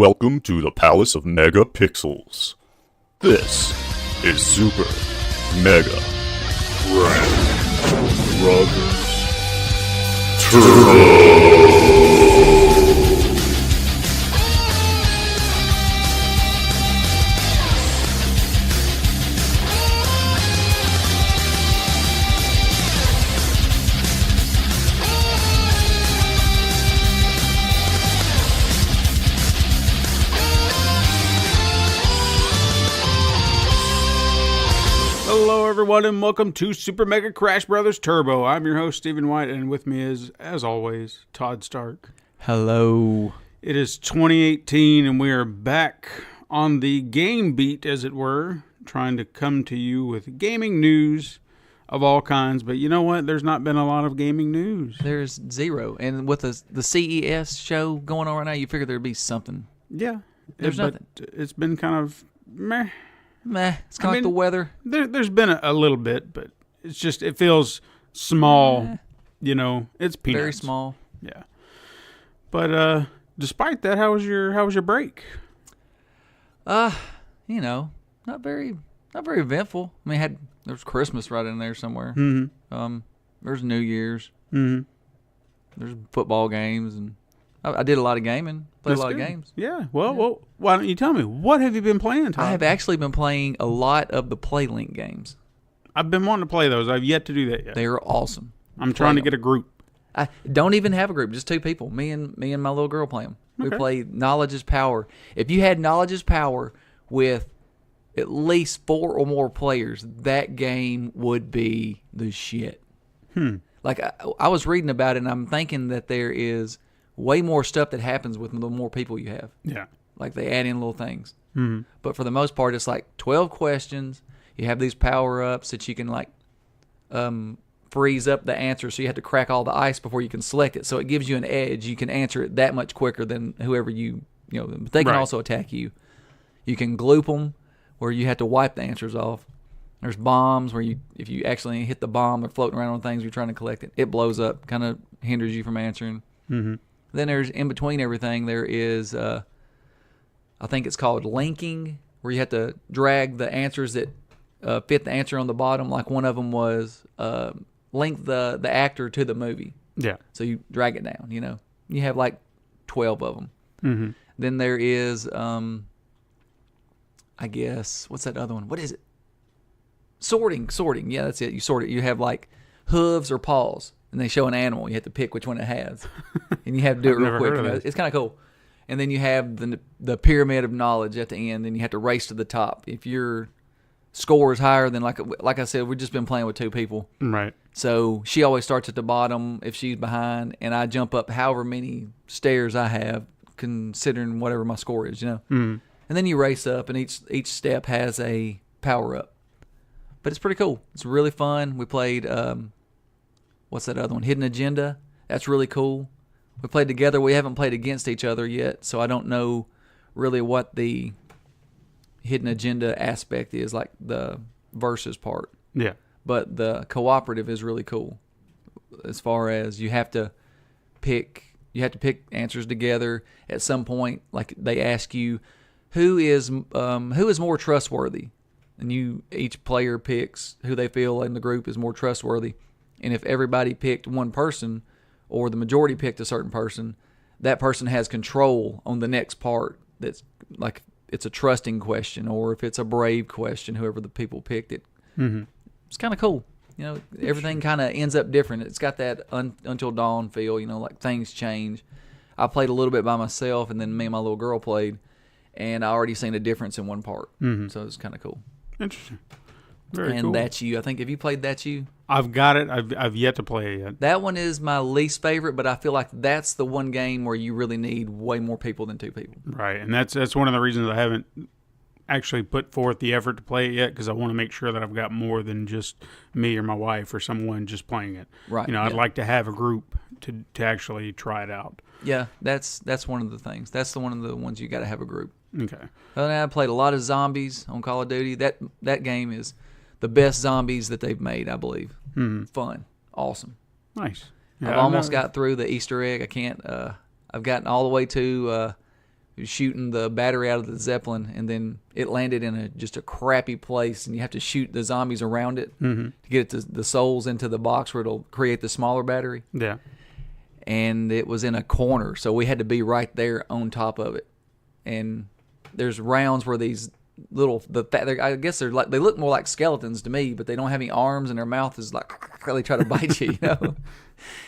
Welcome to the Palace of Megapixels. This is Super Mega Crash Brothers Turbo. Hello everyone and welcome to Super Mega Crash Brothers Turbo. I'm your host Stephen White and with me is, as always, Todd Stark. Hello. It is 2018 and we are back on the game beat, as it were, trying to come to you with gaming news of all kinds. But you know what? There's not been a lot of gaming news. There's zero. And with the CES show going on right now, you figure there'd be something. Yeah. There's nothing. It's been kind of meh. It's kind of like the weather. There's been a little bit, but it's just, it feels small. You know, it's peanuts. Very small. Yeah. But despite that, how was your break? You know, not very eventful. I mean, there was Christmas right in there somewhere. Mm-hmm. There's New Year's. Mm-hmm. There's football games, and I did a lot of gaming. Played a lot of games. Yeah. Well, why don't you tell me, what have you been playing, Todd? I have actually been playing a lot of the PlayLink games. I've been wanting to play those. I've yet to do that yet. They are awesome. I'm trying to get a group. I don't even have a group, just two people. Me and my little girl play them. Okay. We play Knowledge is Power. If you had Knowledge is Power with at least 4 or more players, that game would be the shit. Like, I was reading about it, and I'm thinking that there is way more stuff that happens with the more people you have. Yeah. Like, they add in little things. Mm-hmm. But for the most part, it's like 12 questions. You have these power-ups that you can, like, freeze up the answer, so you have to crack all the ice before you can select it. So it gives you an edge. You can answer it that much quicker than whoever you know. They can also attack you. You can gloop them, where you have to wipe the answers off. There's bombs, where if you accidentally hit the bomb, they're floating around on things, you're trying to collect it. It blows up, kind of hinders you from answering. Mm-hmm. Then there's, in between everything, there is, I think it's called linking, where you have to drag the answers that fit the answer on the bottom. Like one of them was link the actor to the movie. Yeah. So you drag it down, you know. You have like 12 of them. Mm-hmm. Then there is, I guess, what's that other one? What is it? Sorting. Yeah, that's it. You sort it. You have like hooves or paws, and they show an animal. You have to pick which one it has, and you have to do it real quick. You know? It's kind of cool. And then you have the pyramid of knowledge at the end, and you have to race to the top. If your score is higher than, like I said, we've just been playing with 2 people. Right. So she always starts at the bottom if she's behind, and I jump up however many stairs I have, considering whatever my score is, you know. Mm. And then you race up, and each step has a power up. But it's pretty cool. It's really fun. We played, what's that other one? Hidden Agenda. That's really cool. We played together. We haven't played against each other yet, so I don't know really what the Hidden Agenda aspect is, like the versus part. Yeah. But the cooperative is really cool. As far as you have to pick answers together. At some point, like they ask you, who is more trustworthy? And each player picks who they feel in the group is more trustworthy. And if everybody picked one person, or the majority picked a certain person, that person has control on the next part. That's like, it's a trusting question, or if it's a brave question, whoever the people picked it. Mm-hmm. It's kind of cool. You know, everything kind of ends up different. It's got that Until Dawn feel, you know, like things change. I played a little bit by myself, and then me and my little girl played, and I already seen a difference in one part. Mm-hmm. So it's kind of cool. Interesting. Very and cool. That's You. I think, have you played That's You? I've got it. I've yet to play it yet. That one is my least favorite, but I feel like that's the one game where you really need way more people than 2 people. Right, and that's one of the reasons I haven't actually put forth the effort to play it yet, because I want to make sure that I've got more than just me or my wife or someone just playing it. Right. You know, I'd like to have a group to actually try it out. Yeah, that's one of the things. That's one of the ones you got to have a group. Okay. And I played a lot of zombies on Call of Duty. That game is the best zombies that they've made, I believe. Mm-hmm. Fun, awesome. Nice. Yeah, I've almost got through the Easter egg. I can't. I've gotten all the way to shooting the battery out of the Zeppelin, and then it landed in just a crappy place, and you have to shoot the zombies around it to get the souls into the box where it'll create the smaller battery. Yeah. And it was in a corner, so we had to be right there on top of it. And there's rounds where these I guess they look more like skeletons to me, but they don't have any arms, and their mouth is like they try to bite you,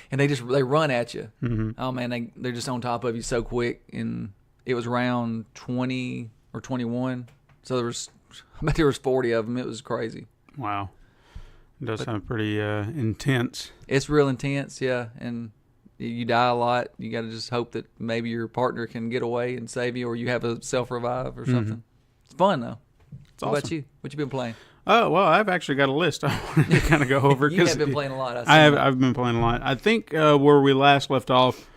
and they run at you. Oh man, they're just on top of you so quick. And it was round 20 or 21, so I bet there was 40 of them. It was crazy. Wow, it does sound pretty intense. It's real intense, yeah. And you die a lot. You got to just hope that maybe your partner can get away and save you, or you have a self-revive or something. It's fun, though. What about you? What you been playing? Oh, well, I've actually got a list I wanted to kind of go over. You have been playing a lot. I've been playing a lot. I think where we last left off,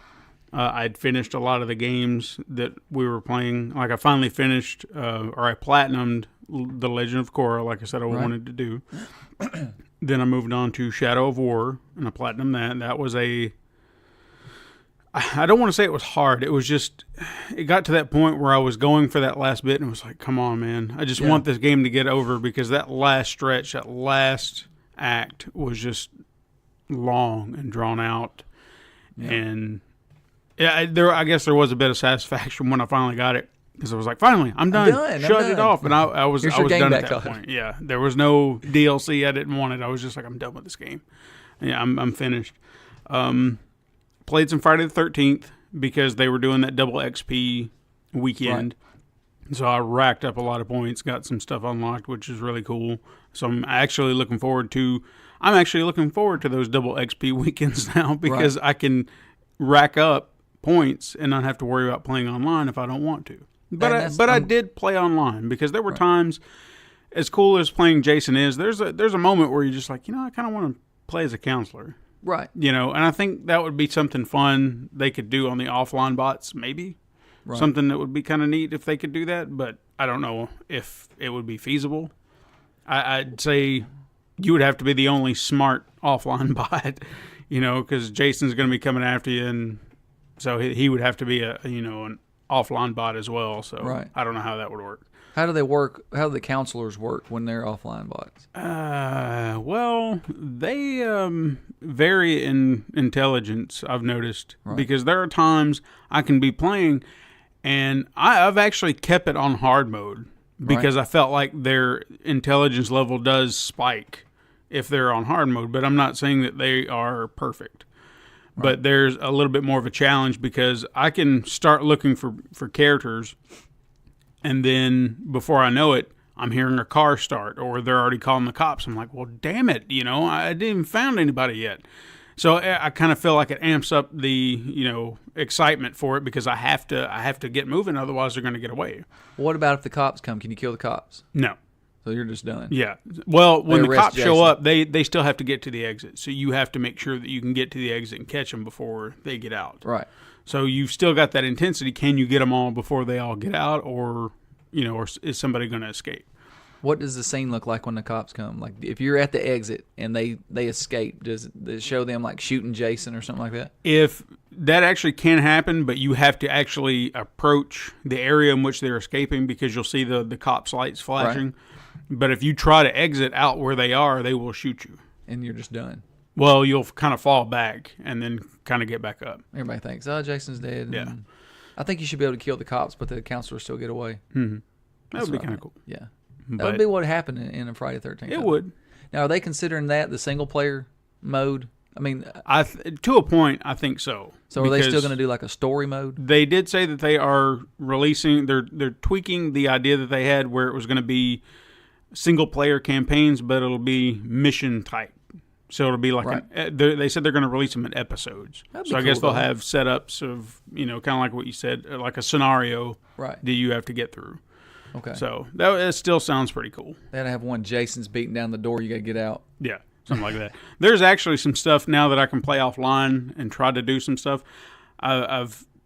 I'd finished a lot of the games that we were playing. Like I finally finished, or I platinumed The Legend of Korra, like I said I wanted to do. Then I moved on to Shadow of War, and I platinumed that. That was I don't want to say it was hard. It was just, it got to that point where I was going for that last bit and it was like, come on, man. I just want this game to get over, because that last stretch, that last act was just long and drawn out. Yeah. And I guess there was a bit of satisfaction when I finally got it, because I was like, finally, I'm done. Shut it off. And I was done at that point. Yeah. There was no DLC I didn't want it. I was just like, I'm done with this game. Yeah, I'm finished. Played some Friday the 13th because they were doing that double XP weekend. Right. So I racked up a lot of points, got some stuff unlocked, which is really cool. So I'm actually looking forward to those double XP weekends now, because I can rack up points and not have to worry about playing online if I don't want to. But I did play online, because there were times, as cool as playing Jason is, there's a moment where you're just like, I kind of want to play as a counselor. Right. And I think that would be something fun they could do on the offline bots, maybe. Right. Something that would be kind of neat if they could do that, but I don't know if it would be feasible. I'd say you would have to be the only smart offline bot, because Jason's going to be coming after you, and so he would have to be an offline bot as well. So I don't know how that would work. How do they work? How do the counselors work when they're offline bots? Well, they vary in intelligence, I've noticed, because there are times I can be playing, and I've actually kept it on hard mode, because I felt like their intelligence level does spike if they're on hard mode, but I'm not saying that they are perfect. Right. But there's a little bit more of a challenge, because I can start looking for characters, and then before I know it, I'm hearing a car start, or they're already calling the cops. I'm like, well, damn it, I didn't even found anybody yet. So I kind of feel like it amps up the, excitement for it, because I have to get moving, otherwise they're going to get away. What about if the cops come? Can you kill the cops? No. So you're just done. Yeah. Well, when the cops show up, they still have to get to the exit. So you have to make sure that you can get to the exit and catch them before they get out. Right. So you've still got that intensity. Can you get them all before they all get out, or is somebody going to escape? What does the scene look like when the cops come? Like, if you're at the exit and they escape, does it show them like shooting Jason or something like that? If that actually can happen, but you have to actually approach the area in which they're escaping, because you'll see the cops' lights flashing. Right. But if you try to exit out where they are, they will shoot you. And you're just done. Well, you'll kind of fall back and then kind of get back up. Everybody thinks, Jason's dead. Yeah. I think you should be able to kill the cops, but the counselors still get away. Mm-hmm. That would be kind of cool. Yeah. That would be what happened in a Friday the 13th. It would. Now, are they considering that the single-player mode? I mean... to a point, I think so. So are they still going to do like a story mode? They did say that they are releasing... They're tweaking the idea that they had, where it was going to be single-player campaigns, but it'll be mission-type. So it'll be like they said they're going to release them in episodes. So I guess they'll have setups of, kind of like what you said, like a scenario that you have to get through. Okay. So that still sounds pretty cool. They had to have one Jason's beating down the door. You got to get out. Yeah, something like that. There's actually some stuff now that I can play offline and try to do some stuff.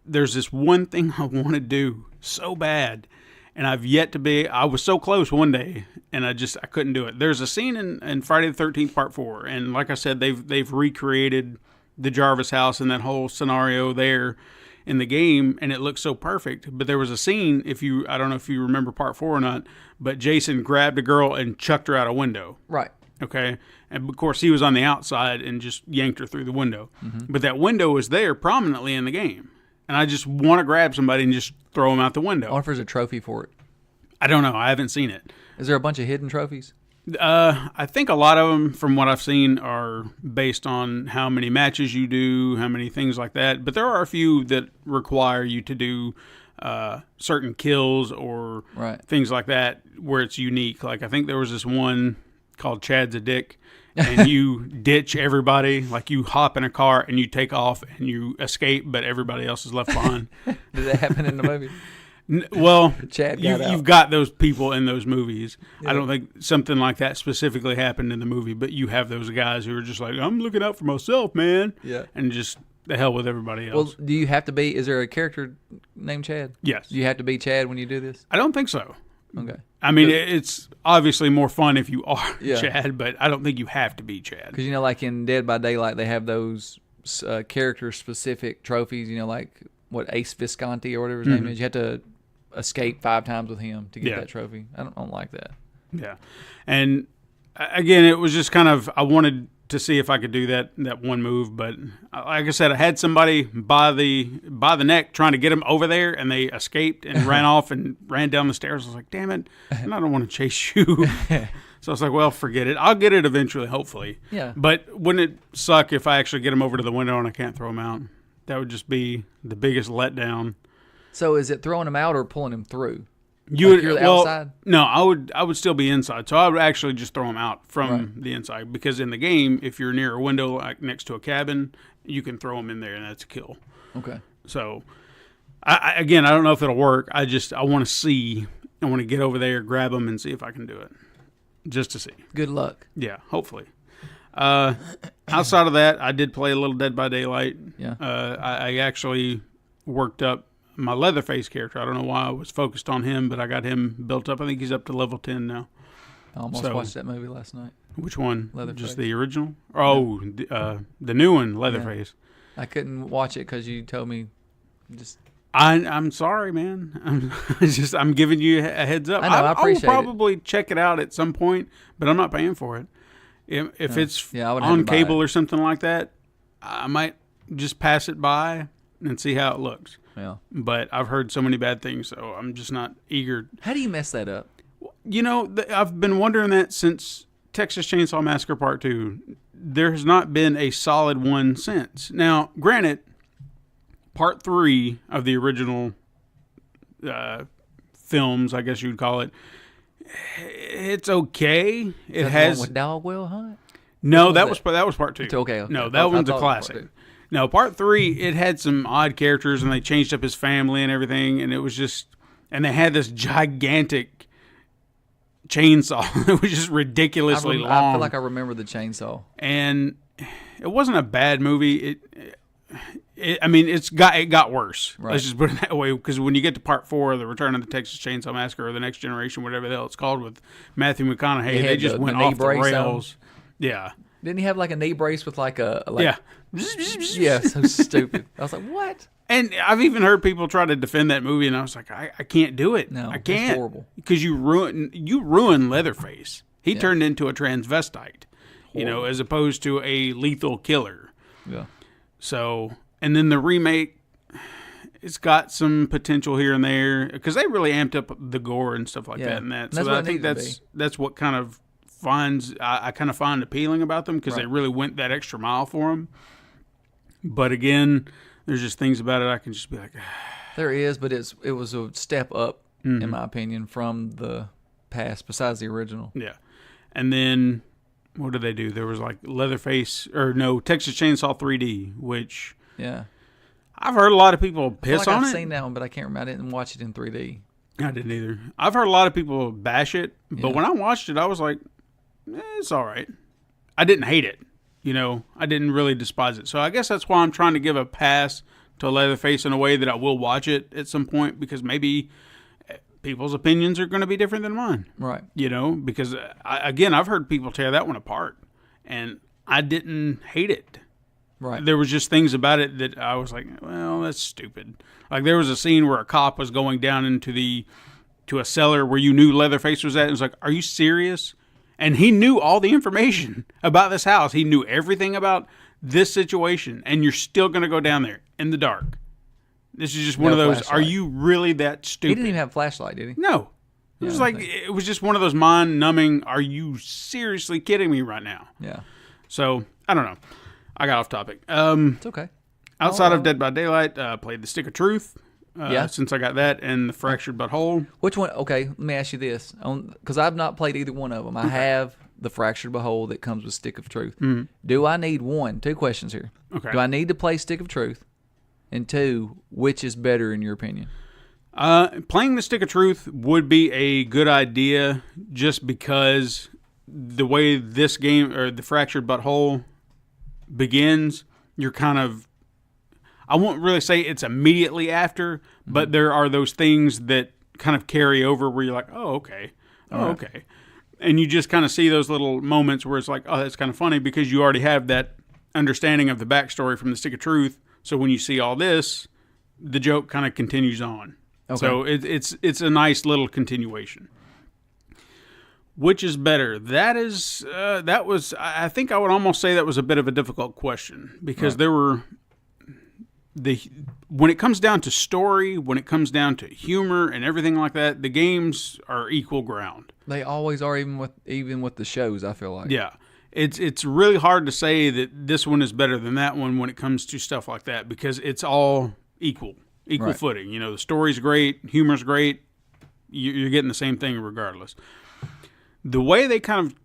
There's this one thing I want to do so bad, and I've yet to be. I was so close one day, and I couldn't do it. There's a scene in Friday the 13th Part 4, and like I said, they've recreated the Jarvis house and that whole scenario there. in the game, and it looked so perfect. But there was a scene, I don't know if you remember part 4 or not, but Jason grabbed a girl and chucked her out a window. Right. Okay. And of course, he was on the outside and just yanked her through the window. But that window was there prominently in the game. And I just want to grab somebody and just throw them out the window. I wonder if there's a trophy for it. I don't know. I haven't seen it. Is there a bunch of hidden trophies? I think a lot of them, from what I've seen, are based on how many matches you do, how many things like that. But there are a few that require you to do certain kills or things like that where it's unique. Like I think there was this one called Chad's a Dick, and you ditch everybody. Like you hop in a car and you take off and you escape, but everybody else is left behind. Did that happen in the movie? Well, Chad you've got those people in those movies. Yeah. I don't think something like that specifically happened in the movie, but you have those guys who are just like, I'm looking out for myself, man. Yeah. And just the hell with everybody else. Well, do you have to be, is there a character named Chad? Yes. Do you have to be Chad when you do this? I don't think so. Okay. I mean, it's obviously more fun if you are Yeah. Chad, but I don't think you have to be Chad. Because, like in Dead by Daylight, they have those character-specific trophies, like what Ace Visconti or whatever his name is. You have to escape 5 times with him to get that trophy. I don't like that. Yeah. And again, it was just kind of, I wanted to see if I could do that one move, but like I said, I had somebody by the neck trying to get him over there, and they escaped and ran off and ran down the stairs. I was like, damn it, and I don't want to chase you. So I was like, well, forget it. I'll get it eventually, hopefully. Yeah. But wouldn't it suck if I actually get him over to the window and I can't throw him out? That would just be the biggest letdown. So is it throwing him out or pulling him through? You're outside? No, I would still be inside. So I would actually just throw him out from the inside, because in the game, if you're near a window, like next to a cabin, you can throw them in there and that's a kill. Okay. So I don't know if it'll work. I want to see. I want to get over there, grab them, and see if I can do it, just to see. Good luck. Yeah, hopefully. Outside of that, I did play a little Dead by Daylight. Yeah. I actually worked up my Leatherface character. I don't know why I was focused on him, but I got him built up. I think he's up to level 10 now. I almost watched that movie last night. Which one? Leatherface. Just the original? Oh, the new one, Leatherface. Yeah. I couldn't watch it because you told me just... I'm sorry, man. I'm giving you a heads up. I know, I appreciate I will probably check it out at some point, but I'm not paying for it. If it's on cable or something like that, I might just pass it by and see how it looks. Yeah. But I've heard so many bad things, so I'm just not eager. How do you mess that up? I've been wondering that since Texas Chainsaw Massacre Part 2. There has not been a solid one since. Now, granted, Part 3 of the original films, I guess you'd call it, it's okay. It has with Dog Will Hunt. No, that was Part 2. Okay. No, that one's a classic. No, Part 3, it had some odd characters, and they changed up his family and everything, and it was just, and they had this gigantic chainsaw. It was just ridiculously long. I feel like I remember the chainsaw. And it wasn't a bad movie. It got worse. Right. Let's just put it that way, because when you get to Part 4, The Return of the Texas Chainsaw Massacre, or The Next Generation, whatever the hell it's called, with Matthew McConaughey, they just went off the rails. Yeah. Didn't he have like a knee brace with yeah. Yeah, so stupid. I was like, what? And I've even heard people try to defend that movie, and I was like, I can't do it. No, I can't. It's horrible. Because you ruin Leatherface. He turned into a transvestite, as opposed to a lethal killer. Yeah. So, and then the remake, it's got some potential here and there, because they really amped up the gore and stuff like that. And that. That's so what I think that's what kind of I kind of find appealing about them, because they really went that extra mile for them. But again, there's just things about it I can just be like, there is, but it was a step up, in my opinion, from the past, besides the original. Yeah. And then, what did they do? There was like Texas Chainsaw 3D, which I've heard a lot of people piss on it. I've seen that one, but I can't remember. I didn't watch it in 3D. I didn't either. I've heard a lot of people bash it, but when I watched it, I was like, it's all right. I didn't hate it. I didn't really despise it. So I guess that's why I'm trying to give a pass to Leatherface in a way that I will watch it at some point, because maybe people's opinions are going to be different than mine. Right. Because, I've heard people tear that one apart, and I didn't hate it. Right. There was just things about it that I was like, well, that's stupid. Like there was a scene where a cop was going down to a cellar where you knew Leatherface was at. And it was like, are you serious? And he knew all the information about this house. He knew everything about this situation, and you're still going to go down there in the dark. This is just one of those, flashlight. are you really that stupid? He didn't even have a flashlight, did he? No. It was like, it was just one of those mind-numbing, are you seriously kidding me right now? Yeah. So, I don't know. I got off topic. It's okay. Outside of Dead by Daylight, played the Stick of Truth. Yeah. Since I got that, and the Fractured But Whole. Which one? Okay, let me ask you this. Because I've not played either one of them. I have the Fractured But Whole that comes with Stick of Truth. Mm-hmm. Do I need two questions here. Okay. Do I need to play Stick of Truth? And two, which is better in your opinion? Playing the Stick of Truth would be a good idea just because the way this game, or the Fractured But Whole, begins, you're kind of, I won't really say it's immediately after, but there are those things that kind of carry over where you're like, oh, okay. Oh, okay. And you just kind of see those little moments where it's like, oh, that's kind of funny because you already have that understanding of the backstory from the Stick of Truth. So when you see all this, the joke kind of continues on. Okay. So it's a nice little continuation. Which is better? That was, I think I would almost say that was a bit of a difficult question because there were, when it comes down to story, when it comes down to humor and everything like that, the games are equal ground. They always are, even with the shows, I feel like. Yeah. It's really hard to say that this one is better than that one when it comes to stuff like that because it's all equal footing. You know, the story's great, humor's great. You're getting the same thing regardless. The way they kind of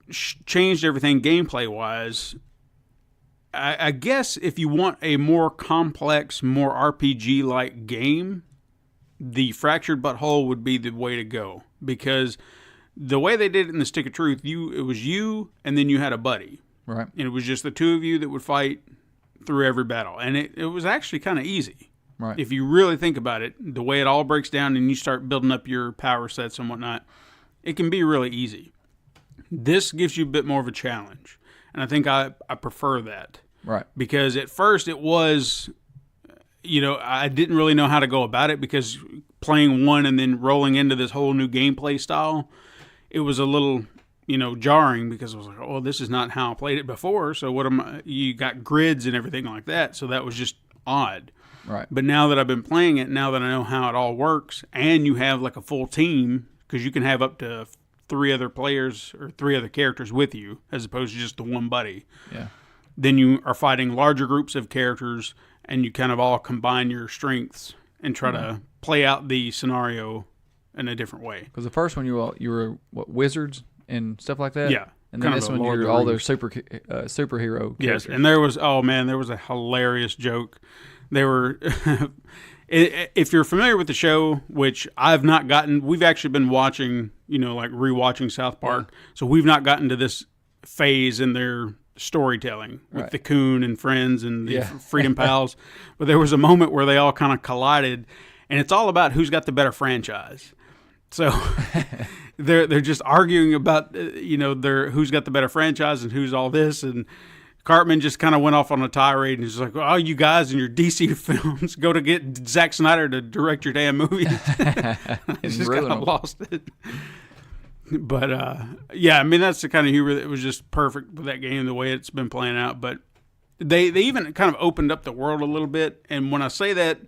changed everything gameplay-wise, I guess if you want a more complex, more RPG-like game, the Fractured But Whole would be the way to go. Because the way they did it in the Stick of Truth, it was you, and then you had a buddy. Right. And it was just the two of you that would fight through every battle. And it was actually kind of easy. Right. If you really think about it, the way it all breaks down and you start building up your power sets and whatnot, it can be really easy. This gives you a bit more of a challenge. And I think I prefer that. Right. Because at first it was, I didn't really know how to go about it because playing one and then rolling into this whole new gameplay style, it was a little, jarring because I was like, oh, this is not how I played it before. So you got grids and everything like that. So that was just odd. Right. But now that I've been playing it, now that I know how it all works, and you have like a full team, because you can have up to 3 other players or 3 other characters with you as opposed to just the one buddy. Yeah. Then you are fighting larger groups of characters and you kind of all combine your strengths and try to play out the scenario in a different way. Because the first one you were wizards and stuff like that? Yeah. And then this one you're all their superhero characters. Yes, and there was a hilarious joke. They were if you're familiar with the show, which I've not gotten, we've actually been watching, like rewatching South Park. Yeah. So we've not gotten to this phase in their storytelling with the Coon and friends and the Freedom Pals. But there was a moment where they all kind of collided, and it's all about who's got the better franchise. So they're just arguing about, who's got the better franchise and who's all this, and Cartman just kind of went off on a tirade and he's like, oh, you guys and your DC films, go to get Zack Snyder to direct your damn movies. It's just kind of lost it. But, that's the kind of humor that was just perfect with that game, the way it's been playing out. But they even kind of opened up the world a little bit. And when I say that,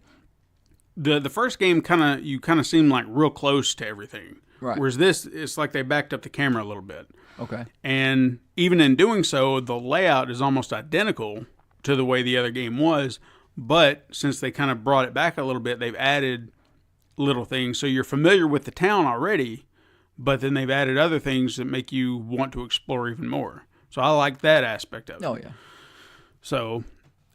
the first game you kind of seem like real close to everything. Right. Whereas this, it's like they backed up the camera a little bit. Okay. And even in doing so, the layout is almost identical to the way the other game was. But since they kind of brought it back a little bit, they've added little things. So you're familiar with the town already, but then they've added other things that make you want to explore even more. So I like that aspect of it. Oh, yeah. So,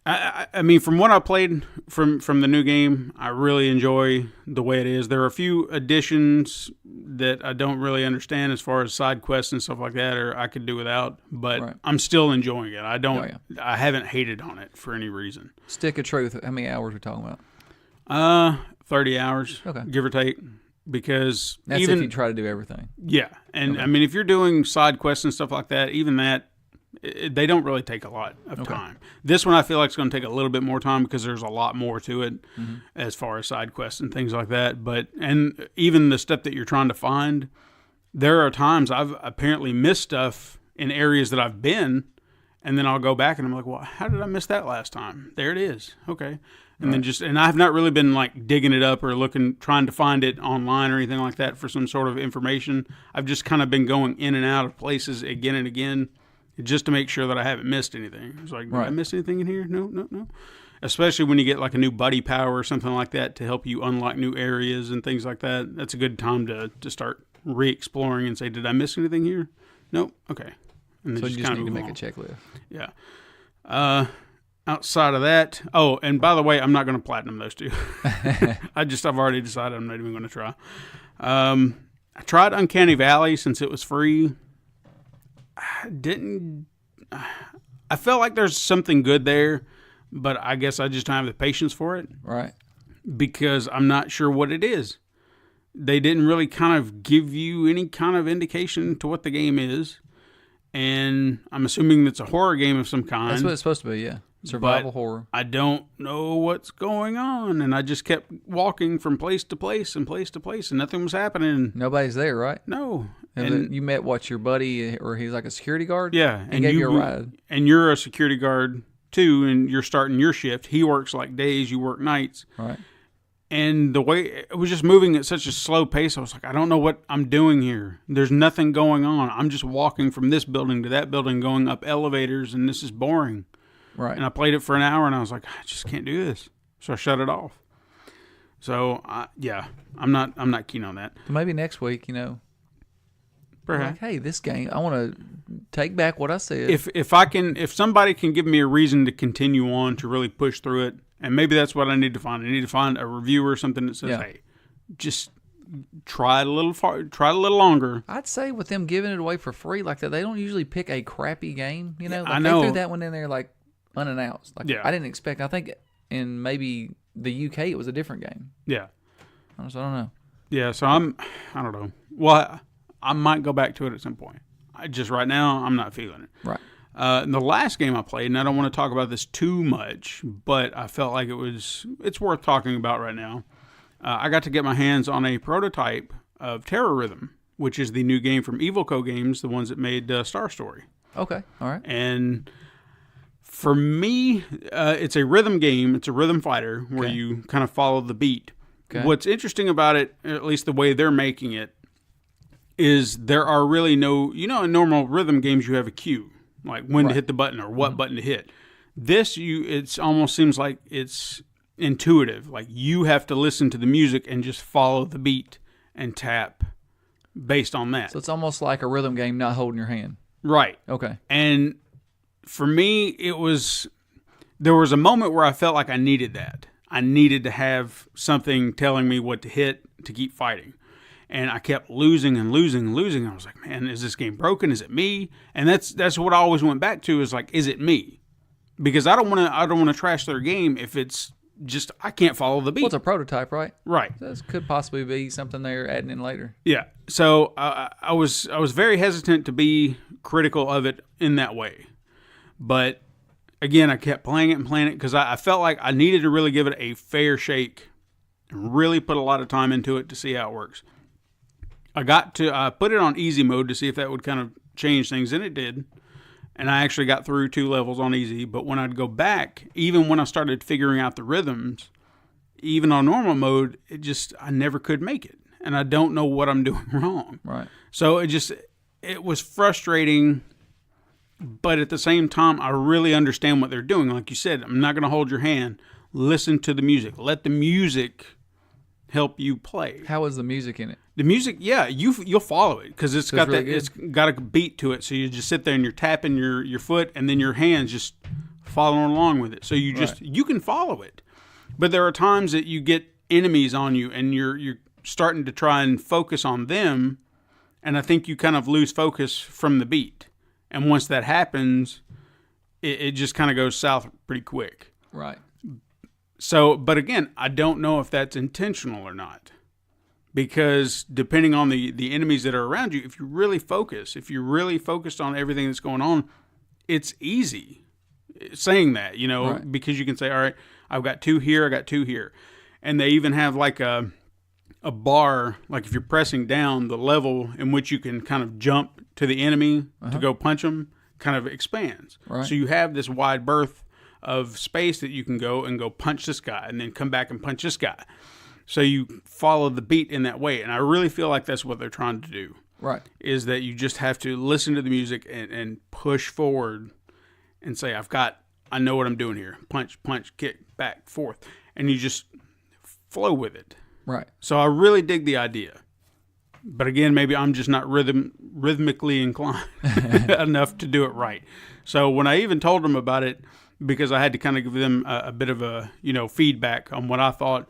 I mean, from what I played from the new game, I really enjoy the way it is. There are a few additions that I don't really understand as far as side quests and stuff like that, or I could do without, but I'm still enjoying it. I haven't hated on it for any reason. Stick of Truth, how many hours are we talking about? 30 hours, give or take. Because that's if you try to do everything. Yeah. And I mean, if you're doing side quests and stuff like that, even that, They don't really take a lot of time. This one I feel like it's going to take a little bit more time because there's a lot more to it as far as side quests and things like that. And even the stuff that you're trying to find, there are times I've apparently missed stuff in areas that I've been, and then I'll go back and I'm like, well, how did I miss that last time? There it is. Okay. And then and I've not really been like digging it up or trying to find it online or anything like that for some sort of information. I've just kind of been going in and out of places again and again, just to make sure that I haven't missed anything. It's like, did I miss anything in here? No. Especially when you get like a new buddy power or something like that to help you unlock new areas and things like that. That's a good time to start re-exploring and say, did I miss anything here? Nope. Okay. And So you just need to make a checklist. Yeah. Outside of that, and by the way, I'm not going to platinum those two. I've already decided I'm not even going to try. I tried Uncanny Valley since it was free. I felt like there's something good there, but I guess I just don't have the patience for it. Right. Because I'm not sure what it is. They didn't really kind of give you any kind of indication to what the game is. And I'm assuming it's a horror game of some kind. That's what it's supposed to be, yeah. Survival horror. I don't know what's going on. And I just kept walking from place to place and place to place, and nothing was happening. Nobody's there, right? No. And you met, your buddy, or he's like a security guard? Yeah. And gave you a ride. And you're a security guard, too, and you're starting your shift. He works like days, you work nights. Right. And the way it was just moving at such a slow pace, I was like, I don't know what I'm doing here. There's nothing going on. I'm just walking from this building to that building, going up elevators, and this is boring. Right. And I played it for an hour, and I was like, I just can't do this. So I shut it off. So, I'm not keen on that. Maybe next week, Perhaps. Like, hey, this game, I want to take back what I said. If somebody can give me a reason to continue on, to really push through it, and maybe that's what I need to find. I need to find a reviewer or something that says, hey, just try it a little longer. I'd say with them giving it away for free like that, they don't usually pick a crappy game. I know. They threw that one in there like unannounced. I didn't expect. I think in maybe the UK it was a different game. Yeah. I don't know. Yeah, so I don't know. Well, I might go back to it at some point. Right now, I'm not feeling it. Right. The last game I played, and I don't want to talk about this too much, but I felt like it's worth talking about right now. I got to get my hands on a prototype of Terror Rhythm, which is the new game from Evil Co. Games, the ones that made Star Story. Okay, all right. And for me, it's a rhythm game. It's a rhythm fighter where you kind of follow the beat. Okay. What's interesting about it, at least the way they're making it, is there are really no, in normal rhythm games you have a cue, like when to hit the button or what button to hit. This, it almost seems like it's intuitive. Like you have to listen to the music and just follow the beat and tap based on that. So it's almost like a rhythm game not holding your hand. Right. Okay. And for me, there was a moment where I felt like I needed that. I needed to have something telling me what to hit to keep fighting. And I kept losing and losing and losing. I was like, man, is this game broken? Is it me? And that's what I always went back to, is like, is it me? Because I don't want to trash their game if it's just I can't follow the beat. Well, it's a prototype, right? Right. So this could possibly be something they're adding in later. Yeah. So I was very hesitant to be critical of it in that way. But again, I kept playing it because I felt like I needed to really give it a fair shake and really put a lot of time into it to see how it works. I put it on easy mode to see if that would kind of change things, and it did. And I actually got through 2 levels on easy. But when I'd go back, even when I started figuring out the rhythms, even on normal mode, I never could make it. And I don't know what I'm doing wrong. Right. So it was frustrating. But at the same time, I really understand what they're doing. Like you said, I'm not going to hold your hand. Listen to the music. Let the music help you play. How is the music in it? The music, yeah, you'll follow it because it's got really it's got a beat to it. So you just sit there and you're tapping your foot, and then your hands just following along with it. So you can follow it. But there are times that you get enemies on you, and you're starting to try and focus on them, and I think you kind of lose focus from the beat. And once that happens, it just kind of goes south pretty quick. Right. So, but again, I don't know if that's intentional or not. Because depending on the enemies that are around you, if you're really focused on everything that's going on, it's easy saying that, Right. because you can say, all right, I've got 2 here, I got 2 here. And they even have like a bar, like if you're pressing down, the level in which you can kind of jump to the enemy to go punch them kind of expands. Right. So you have this wide berth of space that you can go and go punch this guy and then come back and punch this guy. So you follow the beat in that way. And I really feel like that's what they're trying to do. Right. Is that you just have to listen to the music and push forward and say, I know what I'm doing here. Punch, punch, kick, back, forth. And you just flow with it. Right. So I really dig the idea. But again, maybe I'm just not rhythmically inclined enough to do it right. So when I even told them about it, because I had to kind of give them a bit of a, feedback on what I thought,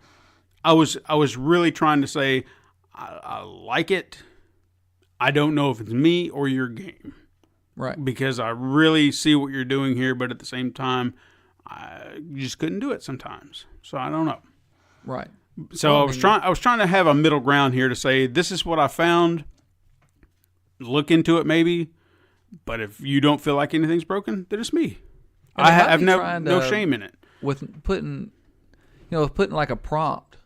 I was really trying to say, I like it. I don't know if it's me or your game. Right. Because I really see what you're doing here, but at the same time, I just couldn't do it sometimes. So I don't know. Right. So I was trying to have a middle ground here to say, this is what I found. Look into it maybe. But if you don't feel like anything's broken, then it's me. I have no shame in it. With putting like a prompt,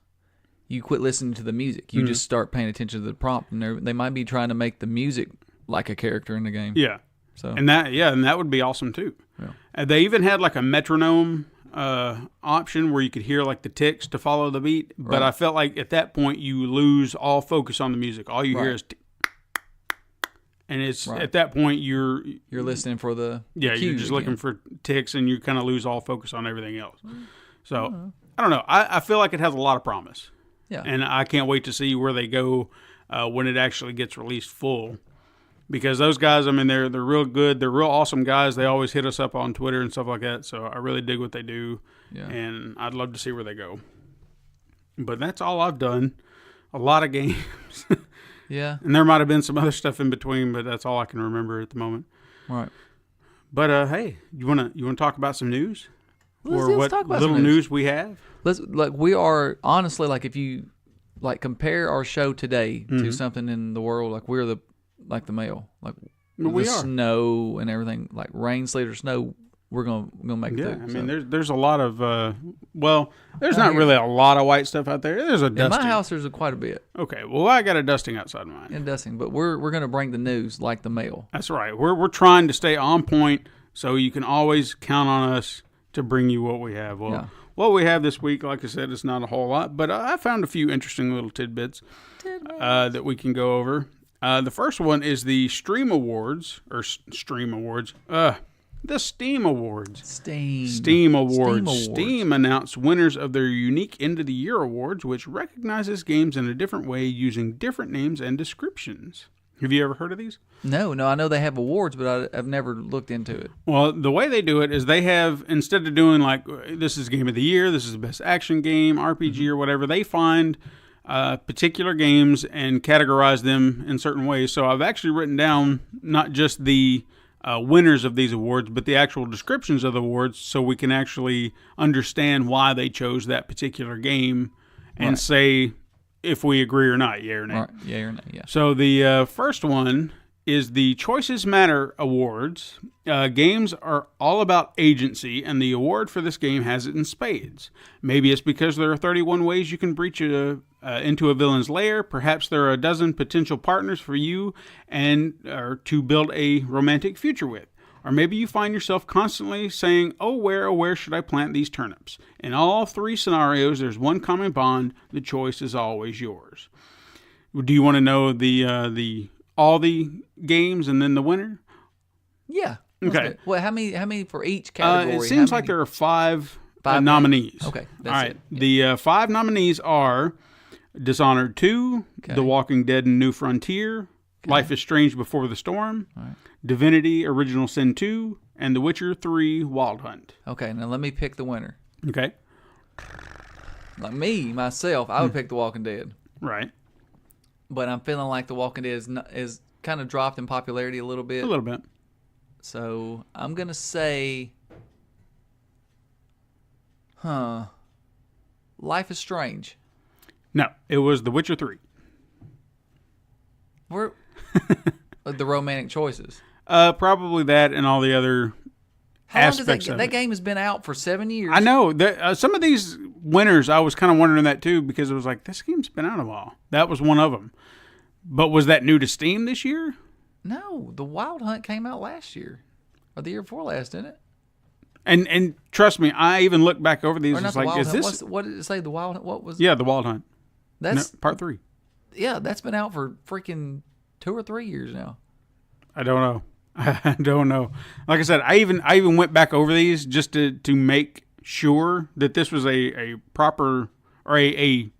you quit listening to the music. You just start paying attention to the prompt, and they might be trying to make the music like a character in the game. Yeah. So and that would be awesome too. Yeah. And they even had like a metronome option where you could hear like the ticks to follow the beat. But Right. I felt like at that point you lose all focus on the music. All you hear Right. is tick. And it's Right. at that point you're listening for the you're cues just again. looking for ticks, and you kind of lose all focus on everything else. So I don't know. I feel like it has a lot of promise. Yeah. And I can't wait to see where they go when it actually gets released full. Because those guys, I mean, they're real good. They're real awesome guys. They always hit us up on Twitter and stuff like that. So I really dig what they do. Yeah. And I'd love to see where they go. But that's all I've done. A lot of games. Yeah. And there might have been some other stuff in between, but that's all I can remember at the moment. Right. But hey, you wanna talk about some news? Let's talk about little some news we have? We are honestly, like, if you compare our show today to something in the world, like we're the mail, like We the are. snow and everything, like rain, sleet, or snow. We're gonna make it Yeah, through. I So. mean, there's a lot of there's Out not here. really a lot of white stuff out there. There's a In dusting. my house, there's quite a bit Okay, well, I got a dusting outside mine. in dusting, but we're gonna bring the news like the mail. That's right. We're trying to stay on point, so you can always count on us to bring you what we have. Well, Yeah. what we have this week, like I said, is not a whole lot, but I found a few interesting little tidbits that we can go over. The first one is the Stream Awards, or Stream Awards. The Steam Awards. Steam Awards. Steam announced winners of their unique End of the Year Awards, which recognizes games in a different way using different names and descriptions. Have you ever heard of these? No, I know they have awards, but I've never looked into it. Well, the way they do it is they have, instead of doing like, this is Game of the Year, this is the best action game, RPG or whatever, they find particular games and categorize them in certain ways. So I've actually written down not just the winners of these awards, but the actual descriptions of the awards, so we can actually understand why they chose that particular game and say if we agree or not, yeah or nay. Right. Yeah or no? Yeah. So the first one is the Choices Matter Awards. Games are all about agency, and the award for this game has it in spades. Maybe it's because there are 31 ways you can breach into a villain's lair. Perhaps there are a dozen potential partners for you and to build a romantic future with. Or maybe you find yourself constantly saying, oh, where should I plant these turnips? In all three scenarios, there's one common bond. The choice is always yours. Do you want to know all the games and then the winner? Yeah. Okay. Well, how many for each category? It seems like there are five nominees. Okay. All right. The 5 nominees are Dishonored 2, The Walking Dead and New Frontier, Life is Strange Before the Storm, Divinity Original Sin 2, and The Witcher 3 Wild Hunt. Okay, now let me pick the winner. Okay. Like myself, I would pick The Walking Dead. Right. But I'm feeling like The Walking Dead is kind of dropped in popularity a little bit. A little bit. So I'm going to say, Life is Strange. No, it was The Witcher 3. We're the romantic choices. Probably that and all the other How long does aspects of that it. game has been out for 7 years? I know that some of these winners, I was kind of wondering that too, because it was like, this game's been out a while. That was one of them. But was that new to Steam this year? No, the Wild Hunt came out last year. Or the year before last, didn't it? And trust me, I even looked back over these. Or not It's the like, Wild is Hunt. this? What did it say? The Wild Hunt? What was Yeah, the Wild Hunt. That's Part 3. Yeah, that's been out for freaking 2 or 3 years now. I don't know. I don't know. Like I said, I even went back over these just to make sure that this was a proper or a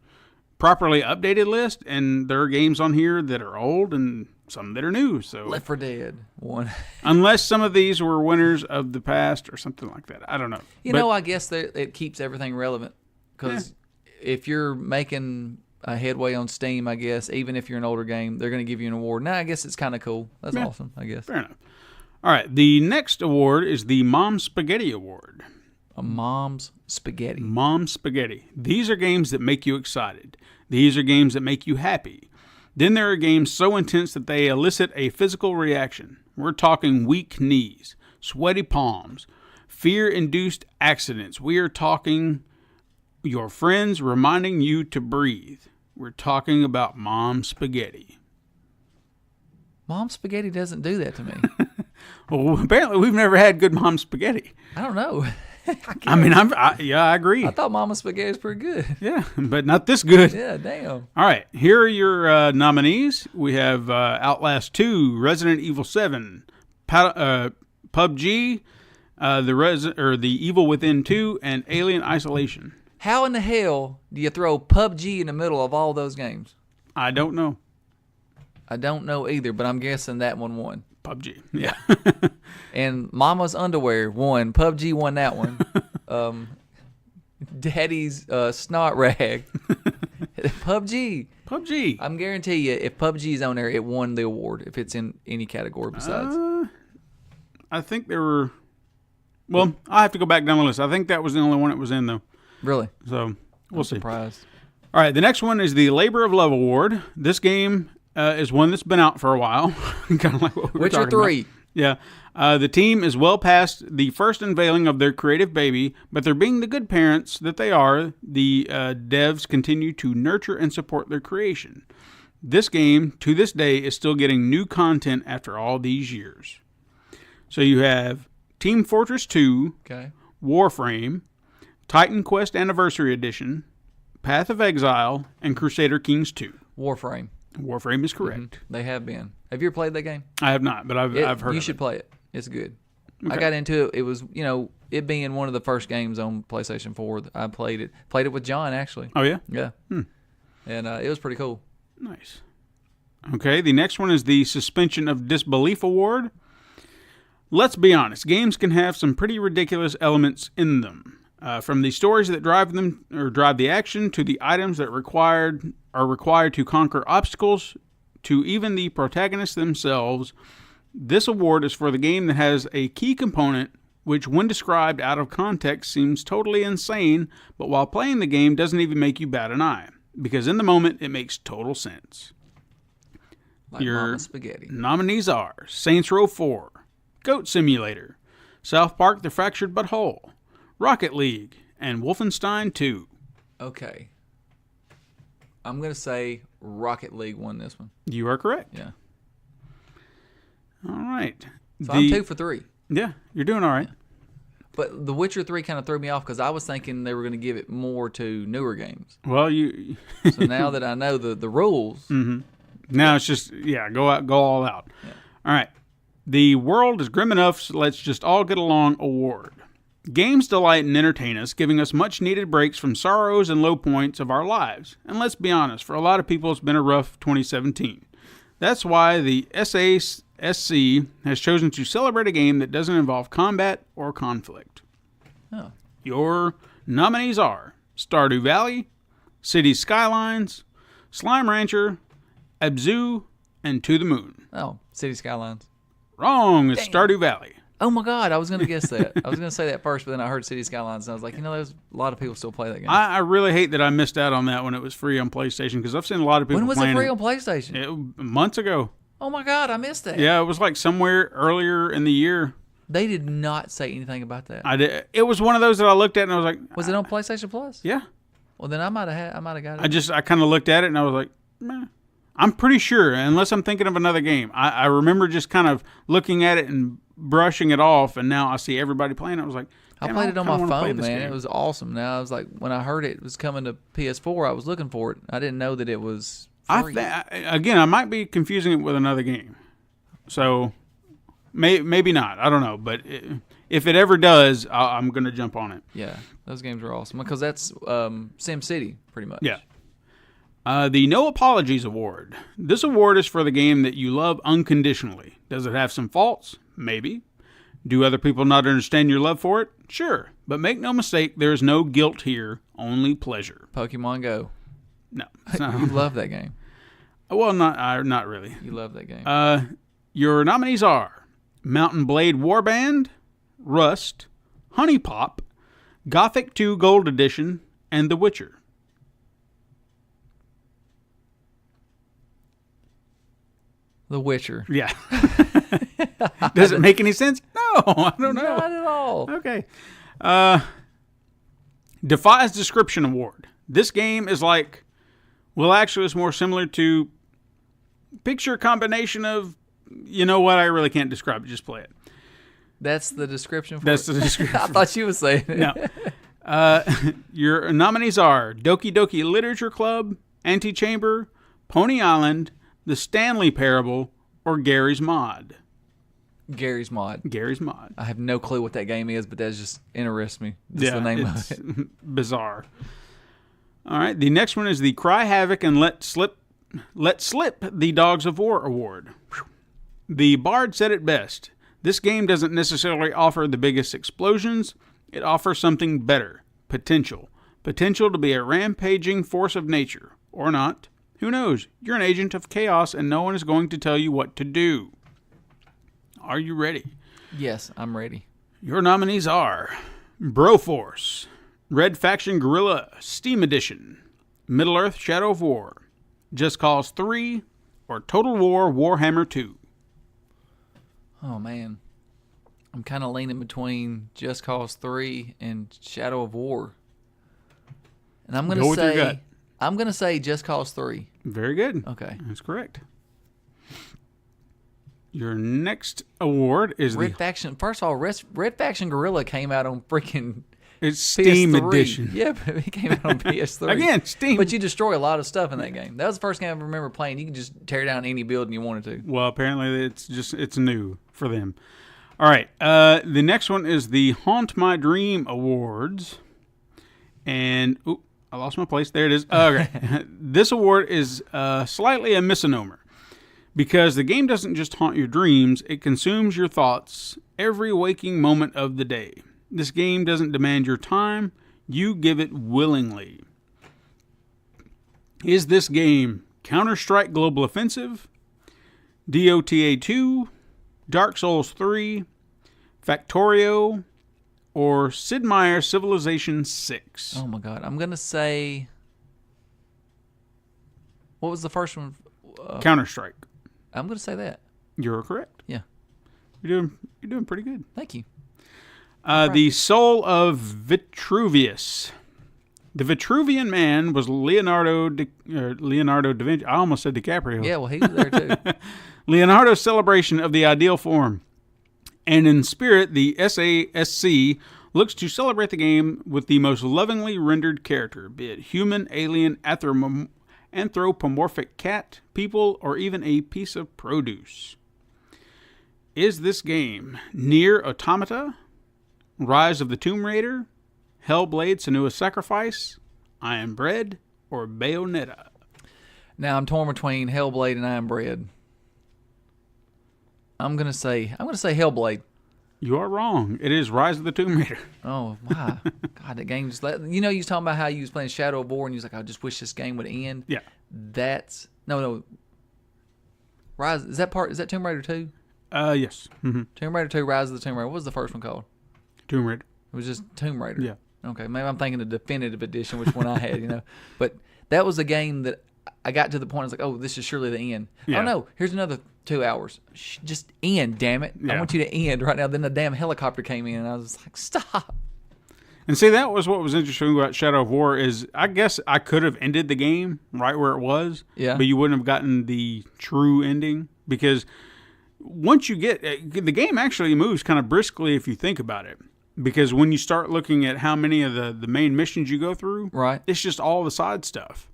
properly updated list, and there are games on here that are old and some that are new. So Left 4 Dead 1. unless some of these were winners of the past or something like that, I don't know. You know, I guess that it keeps everything relevant because if you're making a headway on Steam, I guess even if you're an older game, they're going to give you an award. Now, I guess it's kind of cool. That's awesome. I guess. Fair enough. All right, the next award is the Mom Spaghetti Award. A Mom's Spaghetti. Mom Spaghetti. These are games that make you excited. These are games that make you happy. Then there are games so intense that they elicit a physical reaction. We're talking weak knees, sweaty palms, fear-induced accidents. We are talking your friends reminding you to breathe. We're talking about Mom Spaghetti. Mom Spaghetti doesn't do that to me. Well, apparently we've never had good Mom Spaghetti. I don't know. I mean, I agree. I thought Mama Spaghetti was pretty good. Yeah, but not this good. Yeah, damn. All right, here are your nominees. We have Outlast 2, Resident Evil 7, PUBG, the Evil Within 2, and Alien Isolation. How in the hell do you throw PUBG in the middle of all those games? I don't know. I don't know either, but I'm guessing that one won. PUBG, yeah. And Mama's Underwear won. PUBG won that one. Daddy's Snot Rag. PUBG. PUBG. I'm guarantee you, if PUBG's on there, it won the award. If it's in any category besides. I think there were. Well, I have to go back down the list. I think that was the only one it was in, though. Really? So we'll see. Surprised. All right, the next one is the Labor of Love Award. This game is one that's been out for a while. Kind of like what we were Witcher talking 3. about. Yeah. The team is well past the first unveiling of their creative baby, but they're being the good parents that they are. The devs continue to nurture and support their creation. This game, to this day, is still getting new content after all these years. So you have Team Fortress 2, Okay. Warframe, Titan Quest Anniversary Edition, Path of Exile, and Crusader Kings 2. Warframe. Warframe is correct. They have been. Have you ever played that game? I have not, but I've heard You of should it. play it. It's good. I Okay. got into it. It was, it being one of the first games on PlayStation 4. I played it. Played it with John, actually. Oh, yeah? Yeah. And it was pretty cool. Nice. Okay, the next one is the Suspension of Disbelief Award. Let's be honest, games can have some pretty ridiculous elements in them. From the stories that drive them or drive the action to the items that are required to conquer obstacles to even the protagonists themselves. This award is for the game that has a key component which, when described out of context, seems totally insane, but while playing the game doesn't even make you bat an eye, because in the moment it makes total sense. Like Your Mama Spaghetti. nominees are Saints Row 4, Goat Simulator, South Park The Fractured But Whole, Rocket League, and Wolfenstein 2. Okay. I'm going to say Rocket League won this one. You are correct. Yeah. All right. So I'm 2 for 3. Yeah, you're doing all right. But The Witcher 3 kind of threw me off because I was thinking they were going to give it more to newer games. Well, you So now that I know the rules, now it's just go all out. Yeah. All right. The world is grim enough, so let's just all get along award. Games delight and entertain us, giving us much needed breaks from sorrows and low points of our lives. And let's be honest, for a lot of people it's been a rough 2017. That's why the SASC has chosen to celebrate a game that doesn't involve combat or conflict. Oh. Your nominees are Stardew Valley, Cities Skylines, Slime Rancher, Abzu, and To the Moon. Oh, City Skylines. Wrong, it's Stardew Valley. Oh my God, I was going to guess that. I was going to say that first, but then I heard City Skylines, and I was like, there's a lot of people still play that game. I really hate that I missed out on that when it was free on PlayStation, because I've seen a lot of people When was it playing free on PlayStation? months ago. Oh my God, I missed that. Yeah, it was like somewhere earlier in the year. They did not say anything about that. I did. It was one of those that I looked at and I was like, Was it on PlayStation Plus? yeah. Well, then I might have got it. I kind of looked at it and I was like, meh. I'm pretty sure, unless I'm thinking of another game. I remember just kind of looking at it and brushing it off, and now I see everybody playing it. I was like, I damn, played it on kinda my wanna play phone, this man. game. It was awesome. Now I was like, when I heard it was coming to PS4, I was looking for it. I didn't know that it was free. Again, I might be confusing it with another game. So maybe not. I don't know. But if it ever does, I'm going to jump on it. Yeah, those games are awesome because that's Sim City, pretty much. Yeah. The No Apologies Award. This award is for the game that you love unconditionally. Does it have some faults? Maybe. Do other people not understand your love for it? Sure. But make no mistake, there is no guilt here, only pleasure. Pokemon Go. No. You love that game. Well, not really. You love that game. Your nominees are Mountain Blade Warband, Rust, Honey Pop, Gothic 2 Gold Edition, and The Witcher. The Witcher. Yeah. Does it make any sense? No, I don't know. Not at all. Okay. Defies Description Award. This game is like, well, actually, it's more similar to picture a combination of, you know what, I really can't describe it. Just play it. That's the description for That's it? the description. I thought you were saying it. No. Your nominees are Doki Doki Literature Club, Antichamber, Pony Island, The Stanley Parable, or Gary's Mod. Gary's Mod. Gary's Mod. I have no clue what that game is, but that just interests me. Just the name of it. Bizarre. All right. The next one is the Cry Havoc and Let Slip the Dogs of War Award. Whew. The Bard said it best. This game doesn't necessarily offer the biggest explosions. It offers something better. Potential. Potential to be a rampaging force of nature. Or not. Who knows? You're an agent of chaos and no one is going to tell you what to do. Are you ready? Yes, I'm ready. Your nominees are Broforce, Red Faction Guerrilla Steam Edition, Middle-earth Shadow of War, Just Cause 3, or Total War Warhammer 2. Oh, man. I'm kind of leaning between Just Cause 3 and Shadow of War. And I'm going Go to with your gut. say I'm going to say Just Cause 3. Very good. Okay. That's correct. Your next award is Red Faction. First of all, Red Faction Guerrilla came out on freaking it's Steam PS3. Edition. Yeah, but it came out on PS3. Again, Steam. But you destroy a lot of stuff in that game. That was the first game I remember playing. You can just tear down any building you wanted to. Well, apparently it's new for them. All right. The next one is the Haunt My Dream Awards. And I lost my place. There it is. Okay. This award is slightly a misnomer. Because the game doesn't just haunt your dreams, it consumes your thoughts every waking moment of the day. This game doesn't demand your time, you give it willingly. Is this game Counter-Strike Global Offensive, DOTA 2, Dark Souls 3, Factorio, or Sid Meier's Civilization 6? Oh my god. I'm going to say... What was the first one? Counter-Strike. I'm going to say that. You're correct. Yeah. You're doing pretty good. Thank you. The Soul of Vitruvius. The Vitruvian Man was Leonardo da Vinci. I almost said DiCaprio. Yeah, well, he was there too. Leonardo's celebration of the ideal form. And in spirit, the SASC looks to celebrate the game with the most lovingly rendered character, be it human, alien, anthropomorphic cat, people, or even a piece of produce. Is this game Nier Automata, Rise of the Tomb Raider, Hellblade Senua's Sacrifice, I Am Bread, or Bayonetta? Now I'm torn between Hellblade and I Am Bread. I'm gonna say Hellblade. You are wrong. It is Rise of the Tomb Raider. Oh, wow. God, that game just you was talking about how you was playing Shadow of War and you was like, I just wish this game would end. Yeah. That's no. Rise is that Tomb Raider 2? Yes. Mm-hmm. Tomb Raider 2, Rise of the Tomb Raider. What was the first one called? Tomb Raider. It was just Tomb Raider. Yeah. Okay, maybe I'm thinking the definitive edition, which one I had, But that was a game that I got to the point, I was like, oh, this is surely the end. Yeah. Oh, no, here's another 2 hours. Just end, damn it. I Yeah. want you to end right now. Then the damn helicopter came in, and I was like, stop. And see, that was what was interesting about Shadow of War is I guess I could have ended the game right where it was. Yeah. But you wouldn't have gotten the true ending because once you get the game actually moves kind of briskly if you think about it. Because when you start looking at how many of the main missions you go through, Right. it's just all the side stuff.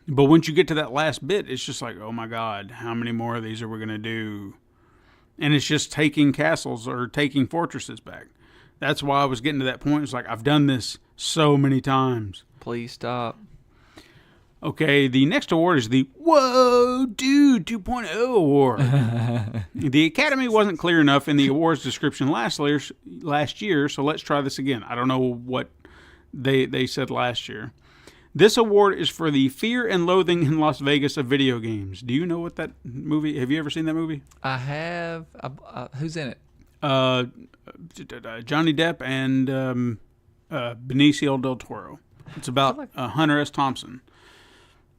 But once you get to that last bit, it's just like, oh my God, how many more of these are we going to do? And it's just taking castles or taking fortresses back. That's why I was getting to that point. It's like, I've done this so many times. Please stop. Okay, the next award is the Whoa Dude 2.0 award. The Academy wasn't clear enough in the awards description last year, so let's try this again. I don't know what they said last year. This award is for the Fear and Loathing in Las Vegas of video games. Do you know what that movie? Have you ever seen that movie? I have. Who's in it? Johnny Depp and Benicio del Toro. It's about Hunter S. Thompson.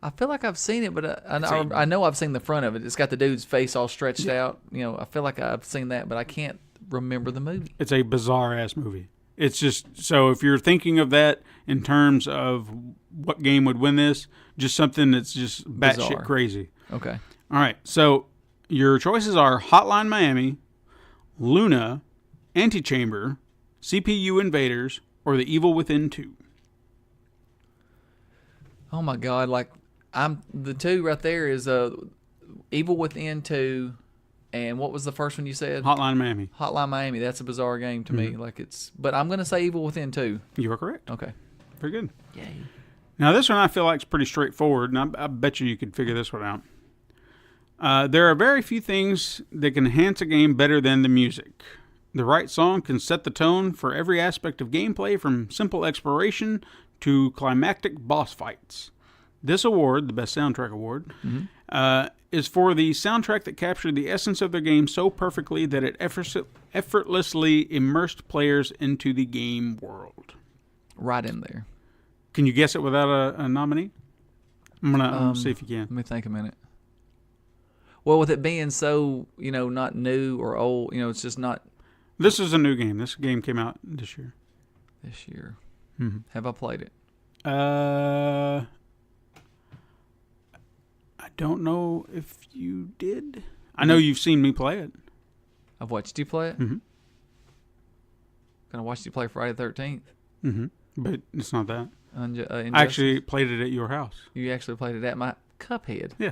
I feel like I've seen it, but I know I've seen the front of it. It's got the dude's face all stretched out. You know, I feel like I've seen that, but I can't remember the movie. It's a bizarre-ass movie. It's just, so if you're thinking of that in terms of what game would win this, just something that's just batshit crazy. Okay. All right, so your choices are Hotline Miami, Luna, Antichamber, CPU Invaders, or The Evil Within 2. Oh my God! Like the two right there is Evil Within 2, and what was the first one you said? Hotline Miami. Hotline Miami. That's a bizarre game to me. Like but I'm gonna say Evil Within 2. You are correct. Okay. Very good. Yay. Now this one I feel like is pretty straightforward, and I bet you could figure this one out. There are very few things that can enhance a game better than the music. The right song can set the tone for every aspect of gameplay, from simple exploration to climactic boss fights. This award, the Best Soundtrack Award, is for the soundtrack that captured the essence of the game so perfectly that it effortlessly immersed players into the game world. Right in there. Can you guess it without a nominee? I'm going to see if you can. Let me think a minute. Well, with it being so, not new or old, it's just not... This is a new game. This game came out this year. This year. Mm-hmm. Have I played it? I don't know if you did. I know you've seen me play it. I've watched you play it? Mm-hmm. Gonna watch you play Friday the 13th. Mm-hmm. But it's not that. Injustice? I actually played it at your house. You actually played it at my Cuphead. Yeah.